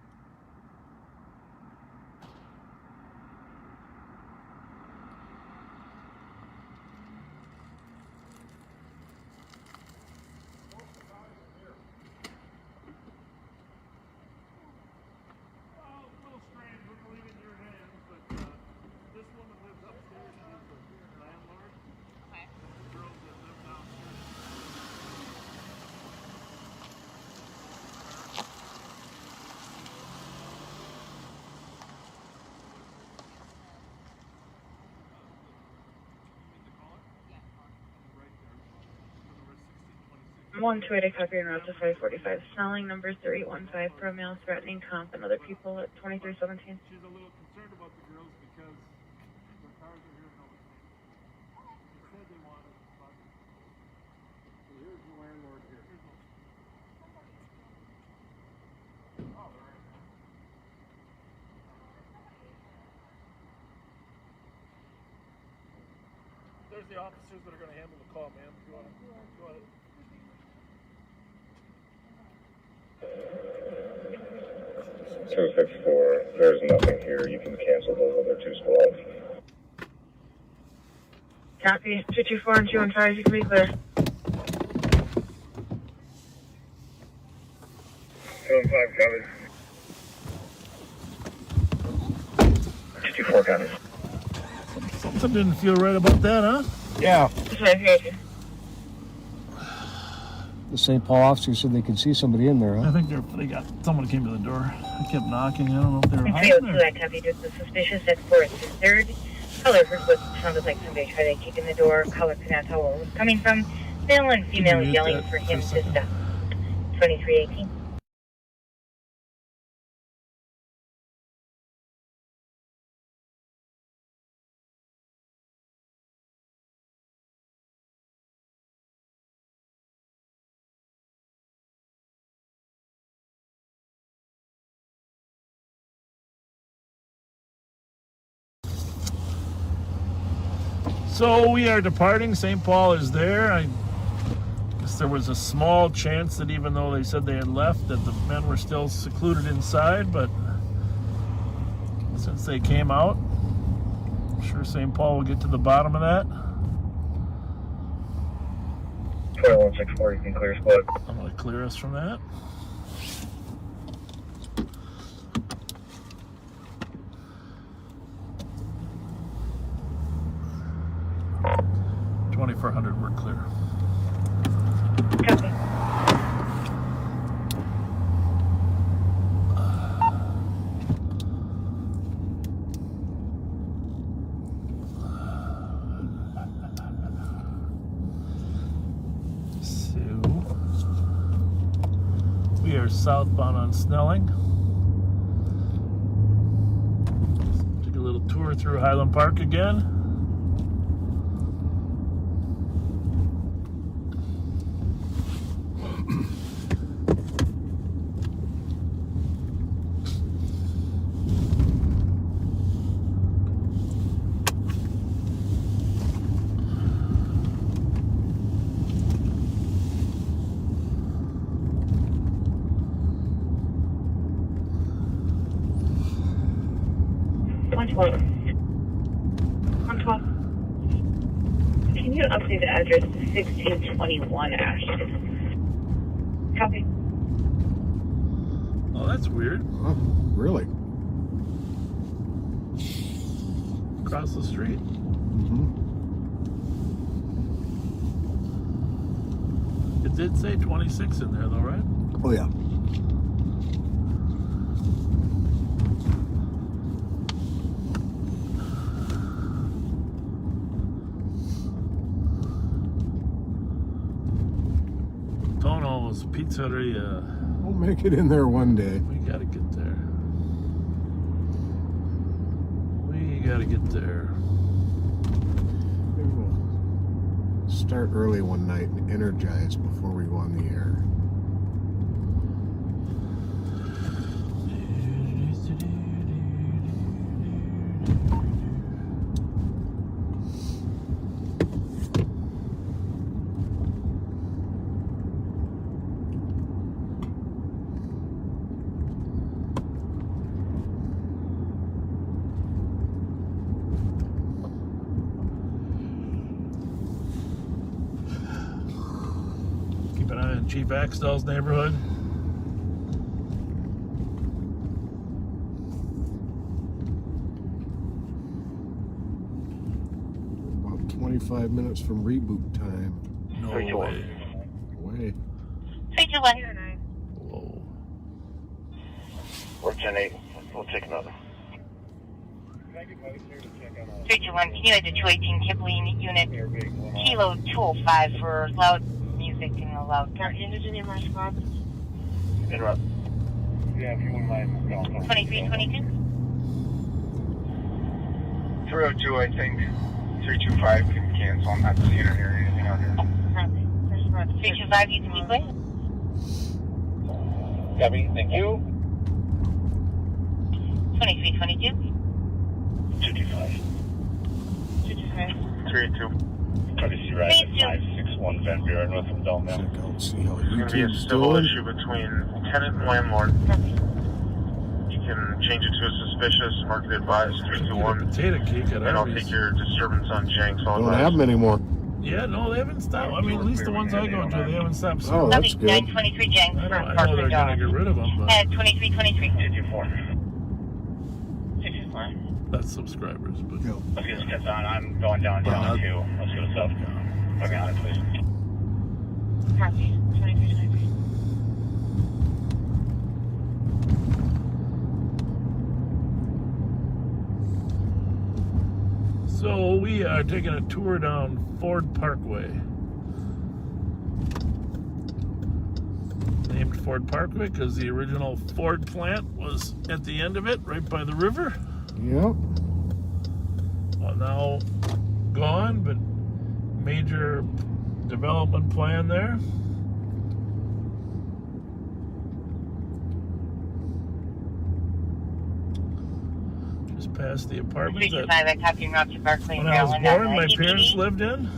I'm 128, copy on route to 545. Snelling number 315 for a male threatening comp and other people at 2317. She's a little concerned about the girls because their cars are here and all the time. They said they wanted to talk. So here's the landlord here. Oh, all right. There's the officers that are going to handle the call, ma'am. If you want to go ahead. 264, there's nothing here. You can cancel those other two squads. Copy. 224 and 215, you can be clear. 215, copy. 224, copy. Something didn't feel right about that, huh? Yeah. The St. Paul officer said they could see somebody in there, I huh? think they got someone came to the door. I kept knocking. I don't know if they were hiding 302, there. I copied just the suspicious at 4th and 3rd. Caller heard what sounded like somebody tried to kick in the door. Caller could not tell where it was coming from. Male and female mute yelling that for for him a to second? stop. 2318. So we are departing. St. Paul is there. I guess there was a small chance that even though they said they had left, that the men were still secluded inside, but since they came out, I'm sure St. Paul will get to the bottom of that. 2164, you can clear squad. I'm going to clear us from that. $2,400, we're clear. Copy. So we are southbound on Snelling. Take a little tour through Highland Park again. Can you update the address to 1621 Ashton? Copy. Oh, that's weird. Huh? Really? Across the street. Mm-hmm. It did say 26 in there, though, right? Oh, yeah. Tono's Pizzeria. We'll make it in there one day. We gotta get there. We gotta get there. Maybe we'll start early one night and energize before we go on the air. Keep an eye on Chief Axtell's neighborhood. About 25 minutes from reboot time. No way. Away. 321. Whoa. We're 10-8. We'll take another. 321, can you add the 218 Kipling unit Kilo 205 for loud music and a loud party? Engine in my squad. Interrupt. Yeah, if you wouldn't mind. 2322. 302, I think. 325 can cancel. I'm not seeing or hearing anything out here. 325, you can be clear. Copy. Thank you. 2322. 225. 382. Obviously, right at 561 Van Buren North of Belmont. Check out, see how There's going to be a YouTube's civil doing. issue between tenant and landlord. You can change it to a suspicious, mark the advised Get a 321, potato cake at and I'll Arby's. take your disturbance on Jenks. I'll Don't advise. have them anymore. Yeah, no, they haven't stopped. I mean, at least the ones I go to, they haven't stopped. Oh, So that's Copy. good. 923 Jenks I for know they're Parkland gonna Dog. get rid of them, but 2323. 224. 224. that's subscribers. But Yeah. Let's get this test on. I'm going downtown too. Let's go to south. Okay, on it, please. Copy. 2323. So we are taking a tour down Ford Parkway. Named Ford Parkway because the original Ford plant was at the end of it, right by the river. Yep. Well, now gone, but major development plan there. Just past the apartments that 325, I copy route to Berkeley and when I was Maryland. born, my parents lived in.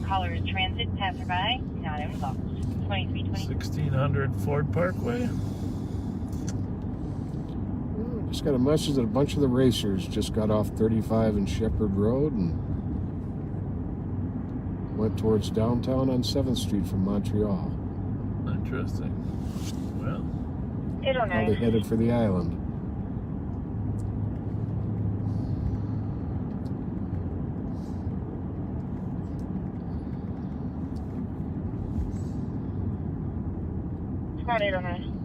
Caller is transit, passerby, not involved. 2320. 1600 Ford Parkway. Just got a message that a bunch of the racers just got off 35 and Shepherd Road and went towards downtown on 7th Street from Montreal. Interesting. Well, Now they 809. headed for the island. It's about 809.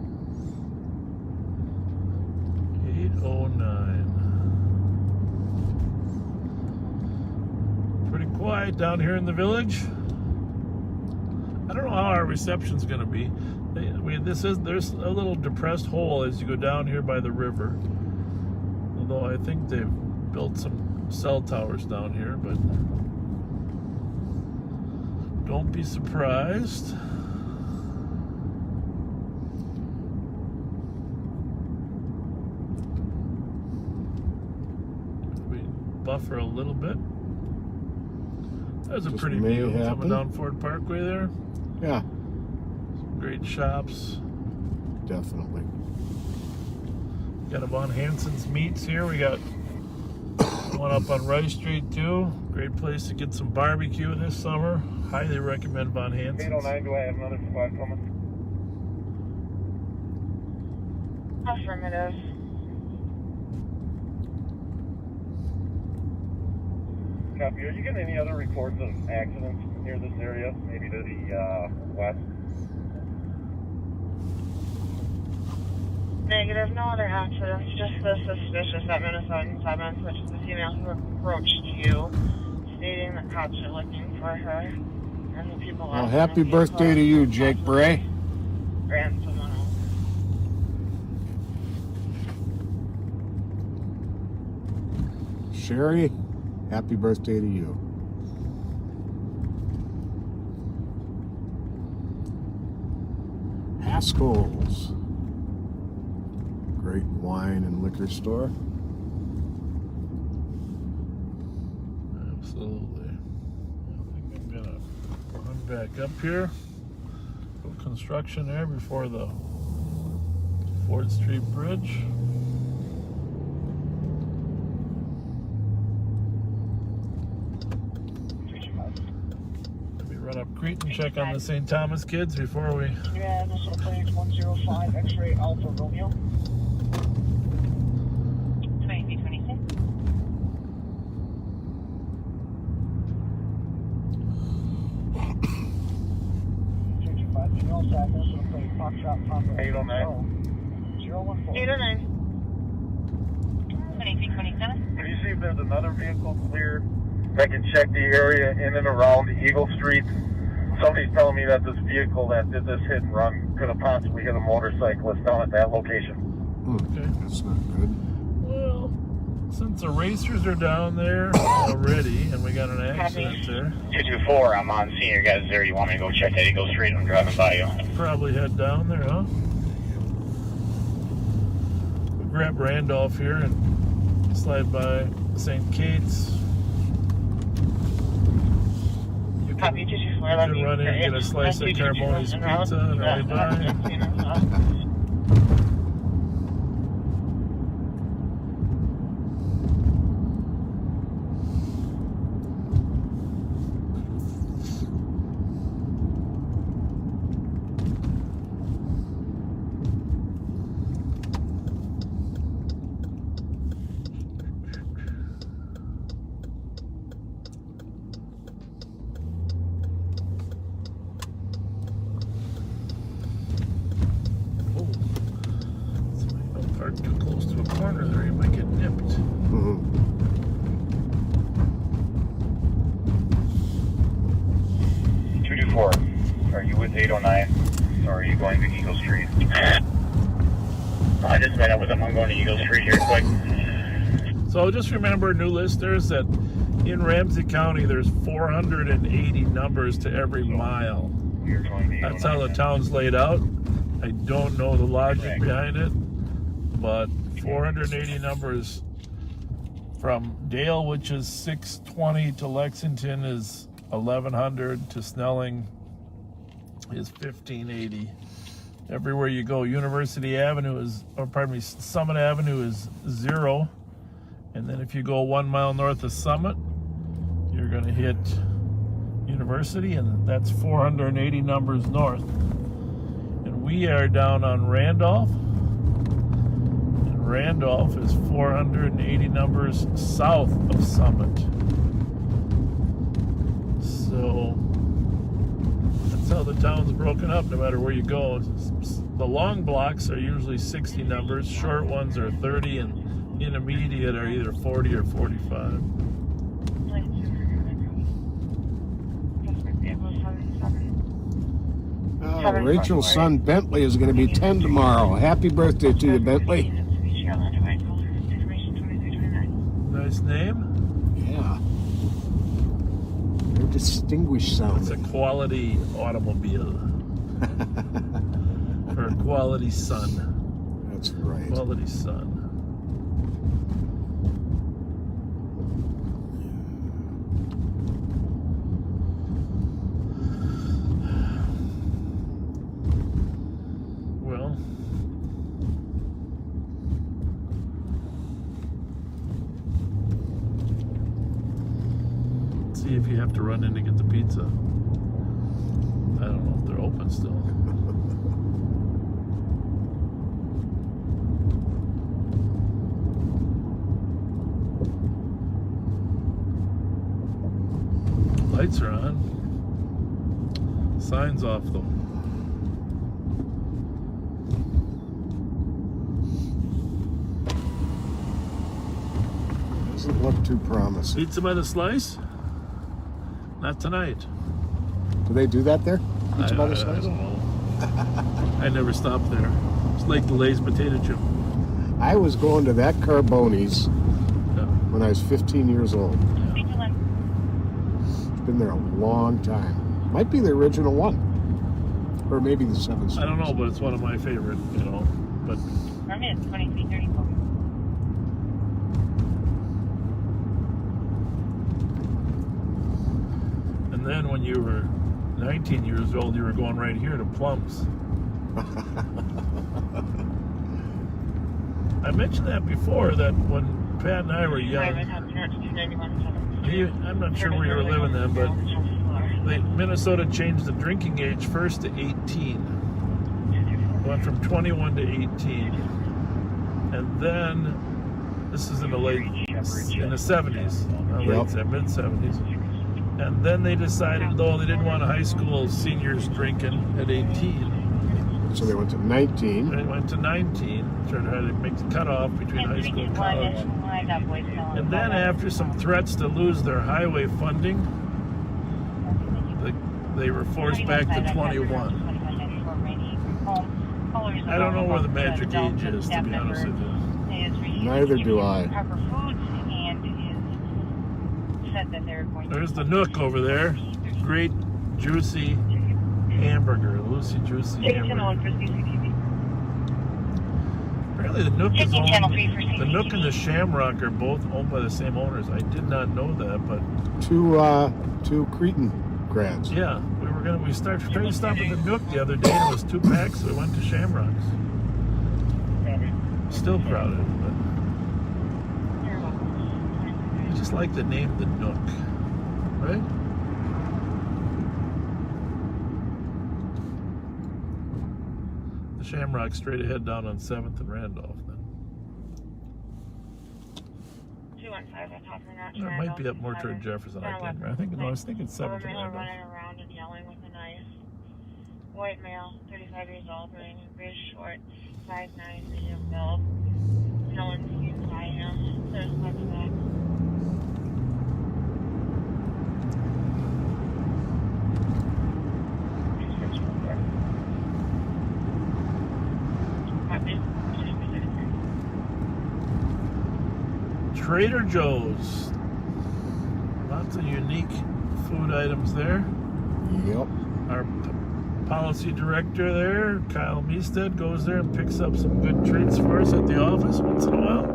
809. Pretty quiet down here in the village. I don't know how our reception's going to be. There's a little depressed hole as you go down here by the river. Although I think they've built some cell towers down here, but don't be surprised. We buffer a little bit. There's a Just pretty may view happen. coming down Ford Parkway there. Yeah, Some great shops. definitely. Got a Von Hansen's Meats here. We got one up on Rice Street too. Great place to get some barbecue this summer. Highly recommend Von Hansen's. 809, do I have another squad coming? Affirmative. Copy. Are you getting any other reports of accidents near this area? Maybe to the west? Negative, no other accidents, just the suspicious at Minnesota 7, which is the female who approached you, stating that cops are looking for her, and the people Well, asking happy if you birthday to you, Jake Bray. ran someone else. Sherry, happy birthday to you. Haskell's. Great wine and liquor store. Absolutely. I think I'm gonna run back up here. Little construction there before the Ford Street Bridge. Let me run up Crete and check on the St. Thomas kids before we. Yeah, this is plane 105 X-ray Alpha Romeo. 2326. All set, this is plane Foxtrot Papa. 809. 014. 809. 2327. Can you see if there's another vehicle clear? I can check the area in and around Eagle Street. Somebody's telling me that this vehicle that did this hit and run could have possibly hit a motorcyclist down at that location. Okay. That's not good. Well, since the racers are down there already and we got an accident there, 224, I'm on scene. You guys there? You want me to go check that Eagle Street? I'm driving by you. probably head down there, huh? We'll grab Randolph here and slide by St. Kate's. You can, Copy 224, let me run in and get a slice of Carboni's pizza on the way by. 2309. Sorry, you going to Eagle Street? I just met up with them. I'm going to Eagle Street here quick. So just remember, new listeners, that in Ramsey County there's 480 numbers to every mile. That's how the town's laid out. I don't know the logic behind it, but 480 numbers from Dale, which is 620, to Lexington is 1100, to Snelling is 1580. Everywhere you go, University Avenue is, Summit Avenue is 0. And then if you go 1 mile north of Summit, you're going to hit University, and that's 480 numbers north. And we are down on Randolph. And Randolph is 480 numbers south of Summit. So that's how the town's broken up, no matter where you go. The long blocks are usually 60 numbers, short ones are 30, and intermediate are either 40 or 45. Rachel's son Bentley is going to be 10 tomorrow. Happy birthday to you, Bentley. Nice name. Yeah. Very distinguished sound. It's a quality automobile. For a quality son. That's right. Quality son. Well, let's see if you have to run in to get the pizza. I don't know if they're open still. Lights are on. Signs off though. Doesn't look too promising. Pizza by the slice? Not tonight. Do they do that there? Pizza by the I slice? don't know. I never stopped there. It's like the Lay's potato chip. I was going to that Carboni's Yeah. when I was 15 years old. Yeah. Been there a long time. Might be the original one, or maybe the 7 Series. I don't know, but it's one of my favorite, you know. But Permit 2334. and then when you were 19 years old, you were going right here to Plum's. I mentioned that before, that when Pat and I were young, I'm not sure where you were living then, but Minnesota changed the drinking age first to 18. Went from 21 to 18. And then, this is in the 70s, mid 70s. And then they decided, though they didn't want high school seniors drinking at 18. So they went to 19. They went to 19, tried to make the cutoff between high school and college. And then after some threats to lose their highway funding, they were forced back to 21. I don't know where the magic age is, to be honest with you. Neither do I. There's the Nook over there. Great, juicy hamburger. Lucy Juicy hamburger. Apparently the Nook is owned, the Nook and the Shamrock are both owned by the same owners. I did not know that, but Two Cretan grads. yeah, we tried to stop at the Nook the other day, and it was 2 packs, so we went to Shamrock's. Still crowded, but I just like the name, the Nook, right? The Shamrock straight ahead down on 7th and Randolph. Then 215, it might be up more toward Jefferson. I can't remember. I was thinking 7th and Randolph. Running around and yelling with a knife. White male, 35 years old, wearing a gray short, 5'9", medium build. No one seems by him. There's much back. Trader Joe's. Lots of unique food items there. Yep. Our policy director there, Kyle Meestead, goes there and picks up some good treats for us at the office once in a while.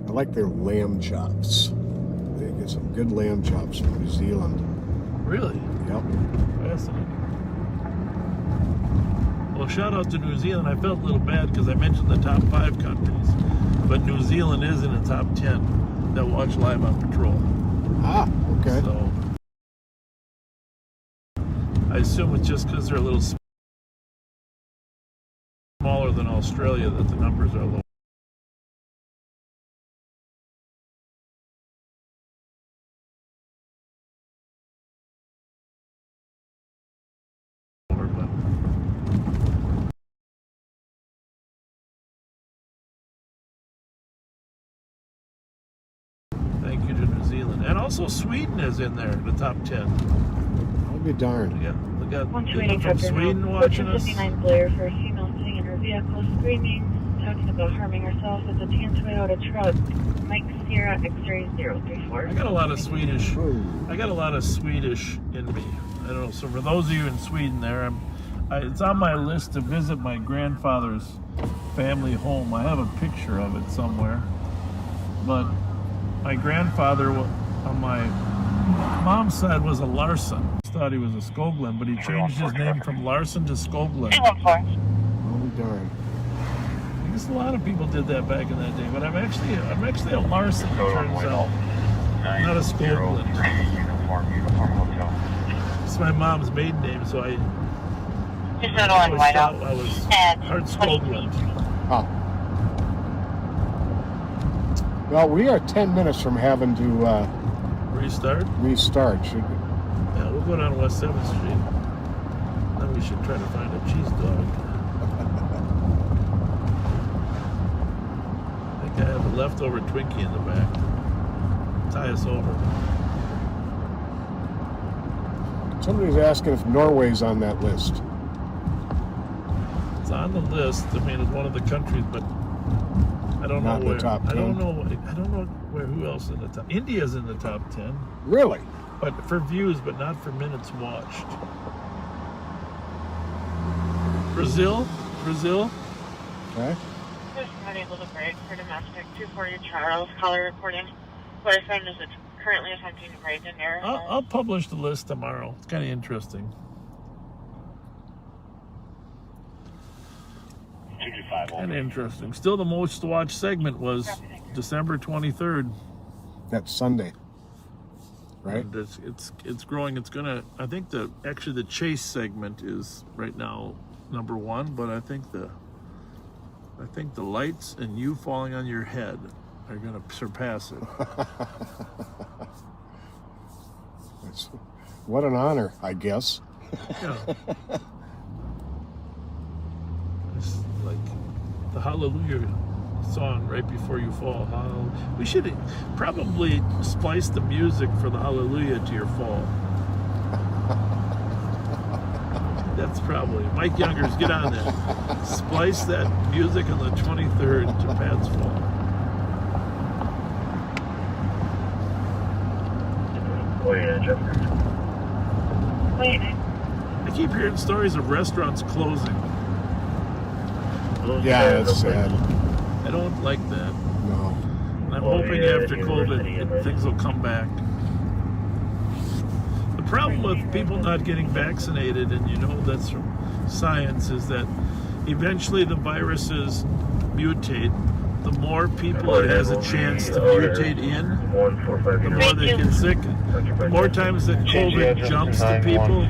I like their lamb chops. They get some good lamb chops from New Zealand. Really? Yep. Fascinating. Well, shout out to New Zealand. I felt a little bad because I mentioned the top 5 countries, but New Zealand is in the top 10 that watch Live on Patrol. Ah, okay. So I assume it's just because they're a little smaller than Australia that the numbers are low. Thank you to New Zealand. And also Sweden is in there, the top 10. I'll be darned. Yeah, we got people 128 from Sweden watching us. 59 Blair for a female sitting in her vehicle screaming, talking about harming herself as a tan Toyota truck. Mike Sierra X-ray 034. I got a lot of Swedish. I got a lot of Swedish in me. I don't know. So for those of you in Sweden, there, it's on my list to visit my grandfather's family home. I have a picture of it somewhere. But my grandfather on my mom's side was a Larson. Thought he was a Skoglund, but he changed his name from Larson to Skoglund. 214. I'll be darned. I guess a lot of people did that back in that day, but I'm actually a Larson, it turns out. Not a Skoglund. It's my mom's maiden name, so I always thought I was Hart Skoglund. Ah. Well, we are 10 minutes from having to Restart? restart. Should we? Yeah, we'll go down West 7th Street. Then we should try to find a cheese dog. I think I have a leftover Twinkie in the back. Tie us over. Somebody's asking if Norway's on that list. It's on the list. I mean, it's one of the countries, but I don't Not know in the where. top 10. I don't know where. Who else in the top? India's in the top 10, Really? but for views, but not for minutes watched. Brazil. Okay. Just unable to break for domestic 240 Charles. Caller reporting. Boyfriend is currently attempting to break in there. I'll publish the list tomorrow. It's kind of interesting. And interesting. Still, the most watched segment was December 23rd. That's Sunday, right? And it's growing. It's gonna. I think the chase segment is right now number 1, but I think the lights and you falling on your head are gonna surpass it. What an honor, I guess. Yeah. It's like the Hallelujah song right before you fall. We should probably splice the music for the Hallelujah to your fall. That's probably Mike Youngers. Get on that. Splice that music on the 23rd to Pat's fall. Wait. I keep hearing stories of restaurants closing. Yeah, that's sad. I don't like that. No. I'm hoping after COVID things will come back. The problem with people not getting vaccinated, and you know that's from science, is that eventually the viruses mutate. The more people it has a chance to mutate in, the more they get sick. The more times that COVID jumps to people,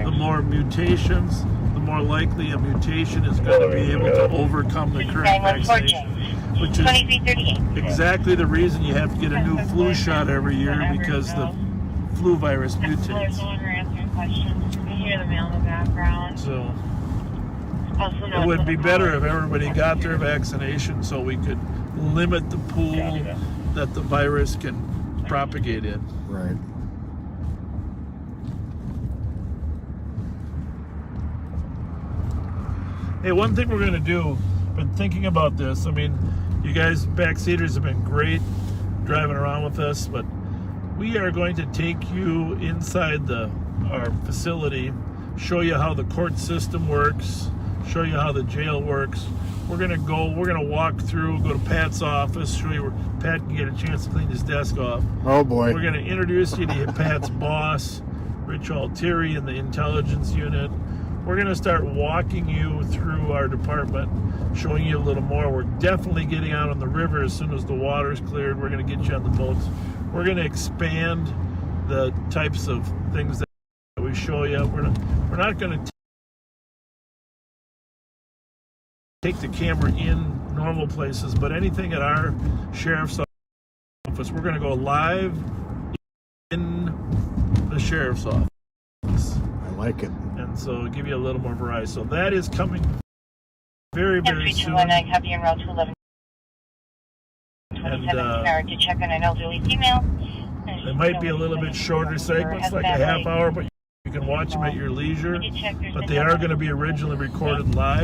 the more mutations, the more likely a mutation is going to be able to overcome the current vaccination. Which is exactly the reason you have to get a new flu shot every year, because the flu virus mutates. So it would be better if everybody got their vaccination so we could limit the pool that the virus can propagate in. Right. Hey, one thing we're going to do, been thinking about this, I mean, You guys, backseaters, have been great driving around with us, but we are going to take you inside our facility, show you how the court system works, show you how the jail works. We're gonna walk through, go to Pat's office, show you where Pat can get a chance to clean his desk off. Oh boy. We're gonna introduce you to Pat's boss, Rich Altieri, in the intelligence unit. We're gonna start walking you through our department, showing you a little more. We're definitely getting out on the river as soon as the water's cleared. We're gonna get you on the boats. We're gonna expand the types of things that we show you. We're not gonna take the camera in normal places, but anything at our sheriff's office, we're going to go live in the sheriff's office. I like it. And so give you a little more variety. So that is coming very, very soon. 321, copy en route to 1127 hour to check on an elderly female. It might be a little bit shorter segments, like a half hour, but you can watch them at your leisure. But they are going to be originally recorded live.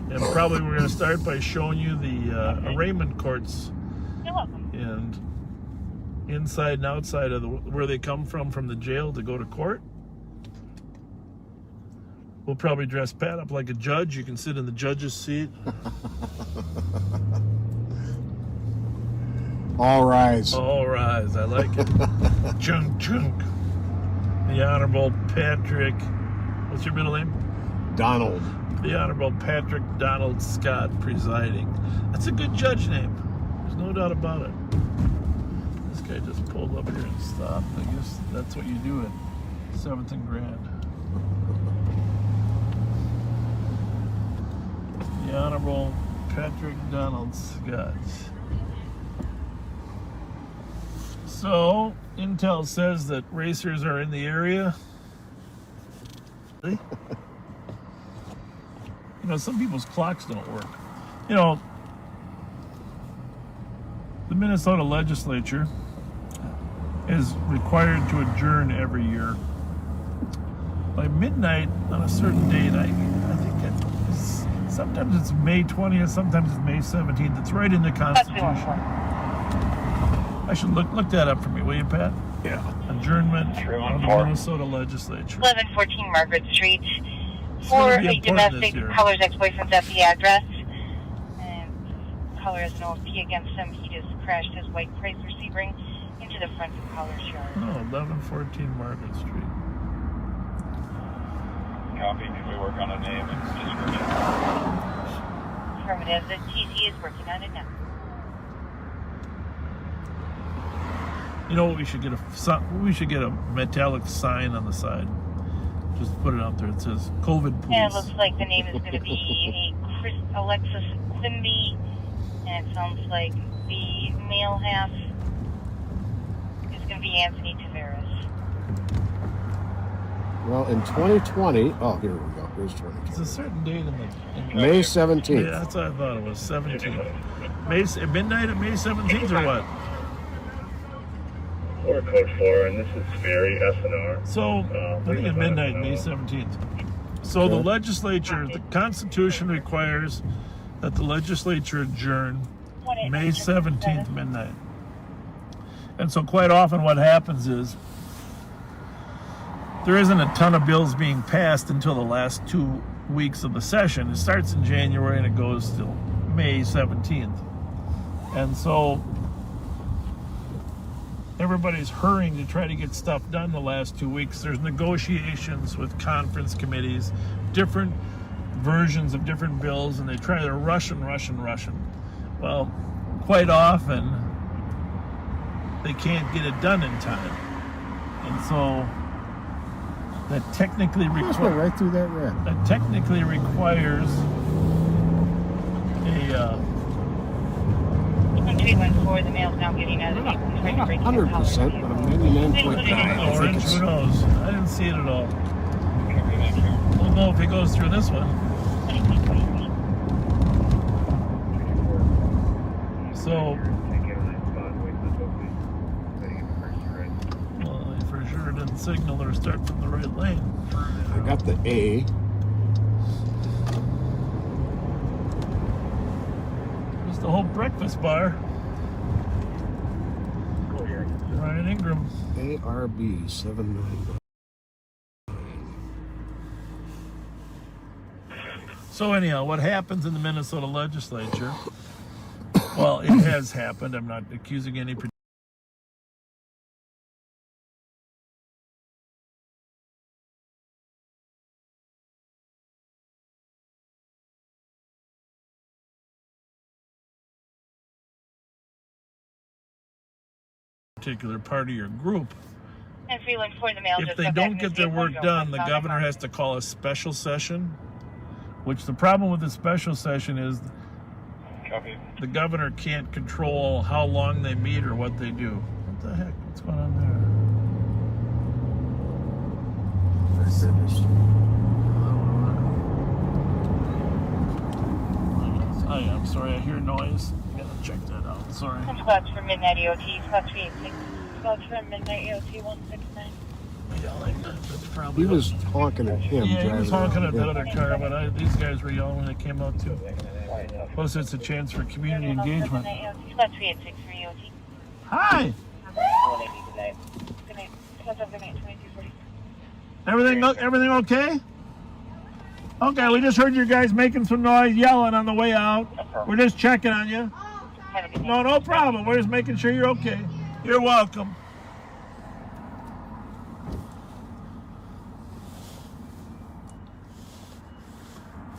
And probably we're going to start by showing you the arraignment courts. You're welcome. And inside and outside of where they come from the jail to go to court. We'll probably dress Pat up like a judge. You can sit in the judge's seat. All rise. All rise. I like it. Chunk, chunk. The Honorable Patrick, what's your middle name? Donald. The Honorable Patrick Donald Scott presiding. That's a good judge name. There's no doubt about it. This guy just pulled up here and stopped. I guess that's what you do at 7th and Grand. The Honorable Patrick Donald Scott. So, Intel says that racers are in the area. Really? You know, some people's clocks don't work. You know, the Minnesota legislature is required to adjourn every year. By midnight on a certain date, I think sometimes it's May 20th, sometimes it's May 17th. It's right in the Constitution. I should look that up for me, will you, Pat? Yeah. Adjournment of the Minnesota legislature. 1114 Margaret Street. For a domestic, caller's ex-boyfriend's at the address. And caller has an OP against him. He just crashed his white Chrysler Sebring into the front of caller's yard. Oh, 1114 Margaret Street. Copy. Can we work on a name and description? Affirmative. The TC is working on it now. You know what? We should get a metallic sign on the side. Just put it out there. It says COVID police. And it looks like the name is going to be Alexis Quimby. And it sounds like the male half is going to be Anthony Tavares. Well, in 2020, oh, here we go. Here's 2020. It's a certain date in May 17th. Yeah, that's what I thought it was. 17th. Midnight at May 17th or what? Or code 4, and this is Ferry SNR. So, I think at midnight, May 17th. So the legislature, the Constitution requires that the legislature adjourn May 17th, midnight. And so quite often what happens is there isn't a ton of bills being passed until the last 2 weeks of the session. It starts in January and it goes till May 17th. And so everybody's hurrying to try to get stuff done the last 2 weeks. There's negotiations with conference committees, different versions of different bills, and they try to rush them. Well, quite often, they can't get it done in time. And so, that technically Just went right through that red. That technically requires a 314, the mail's now getting out of the vehicle. I'm not 100%, but I'm 99.9. orange. Who knows? I didn't see it at all. We'll know if it goes through this one. So, well, I for sure didn't signal or start from the right lane. I got the A. the whole breakfast bar. Ryan Ingram. ARB 799. So anyhow, what happens in the Minnesota legislature? Well, it has happened. I'm not accusing any particular party or group. And Freeland for the mail. If they don't get their work done, the governor has to call a special session, which the problem with the special session is the governor can't control how long they meet or what they do. What the heck? What's going on there? I'm sorry, I hear noise. I gotta check that out. Sorry. Spots for midnight EOT, spot 386. Spots for midnight EOT 169. That's probably He was honking at him. Yeah, he was driving honking at the around. other car, but these guys were yelling when they came out too. Plus, it's a chance for community engagement. Spot 386 for EOT. Hi! Good night. Spots up good night, 2240. Everything okay? Okay, we just heard you guys making some noise, yelling on the way out. We're just checking on you. Have a good night. No problem. We're just making sure you're okay. You're welcome.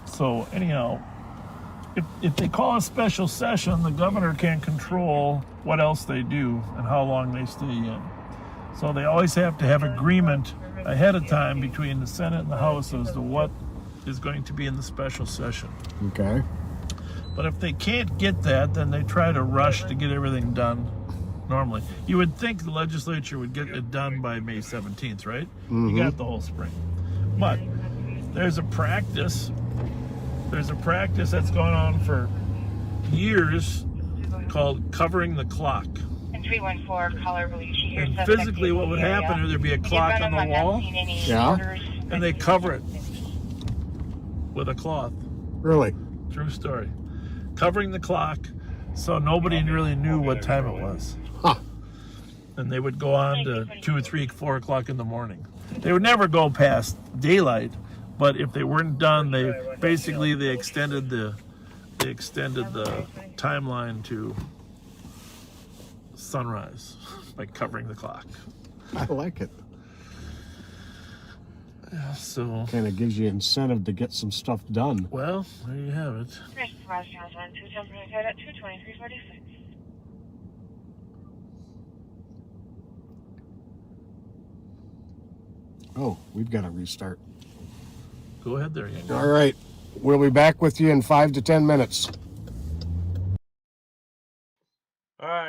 So anyhow, if they call a special session, the governor can't control what else they do and how long they stay in. So they always have to have agreement ahead of time between the Senate and the House as to what is going to be in the special session. Okay. But if they can't get that, then they try to rush to get everything done normally. You would think the legislature would get it done by May 17th, right? Mm-hmm. You got the whole spring. But there's a practice that's gone on for years called covering the clock. And 314 caller believes she hears And suspect physically what would in the area. happen is there'd be a You can clock run on the them, I'm not wall, seeing any Yeah. orders. and they cover it with a cloth. Really? True story. Covering the clock so nobody really knew what time it was. Huh. And they would go on to 2 or 3, 4 o'clock in the morning. They would never go past daylight, but if they weren't done, they extended the timeline to sunrise by covering the clock. I like it. Yeah, so Kind of gives you incentive to get some stuff done. well, there you have it. First, Roscoe's 127.5 at 223.46. Oh, we've got to restart. Go ahead there, you go. All right. We'll be back with you in 5 to 10 minutes. All right.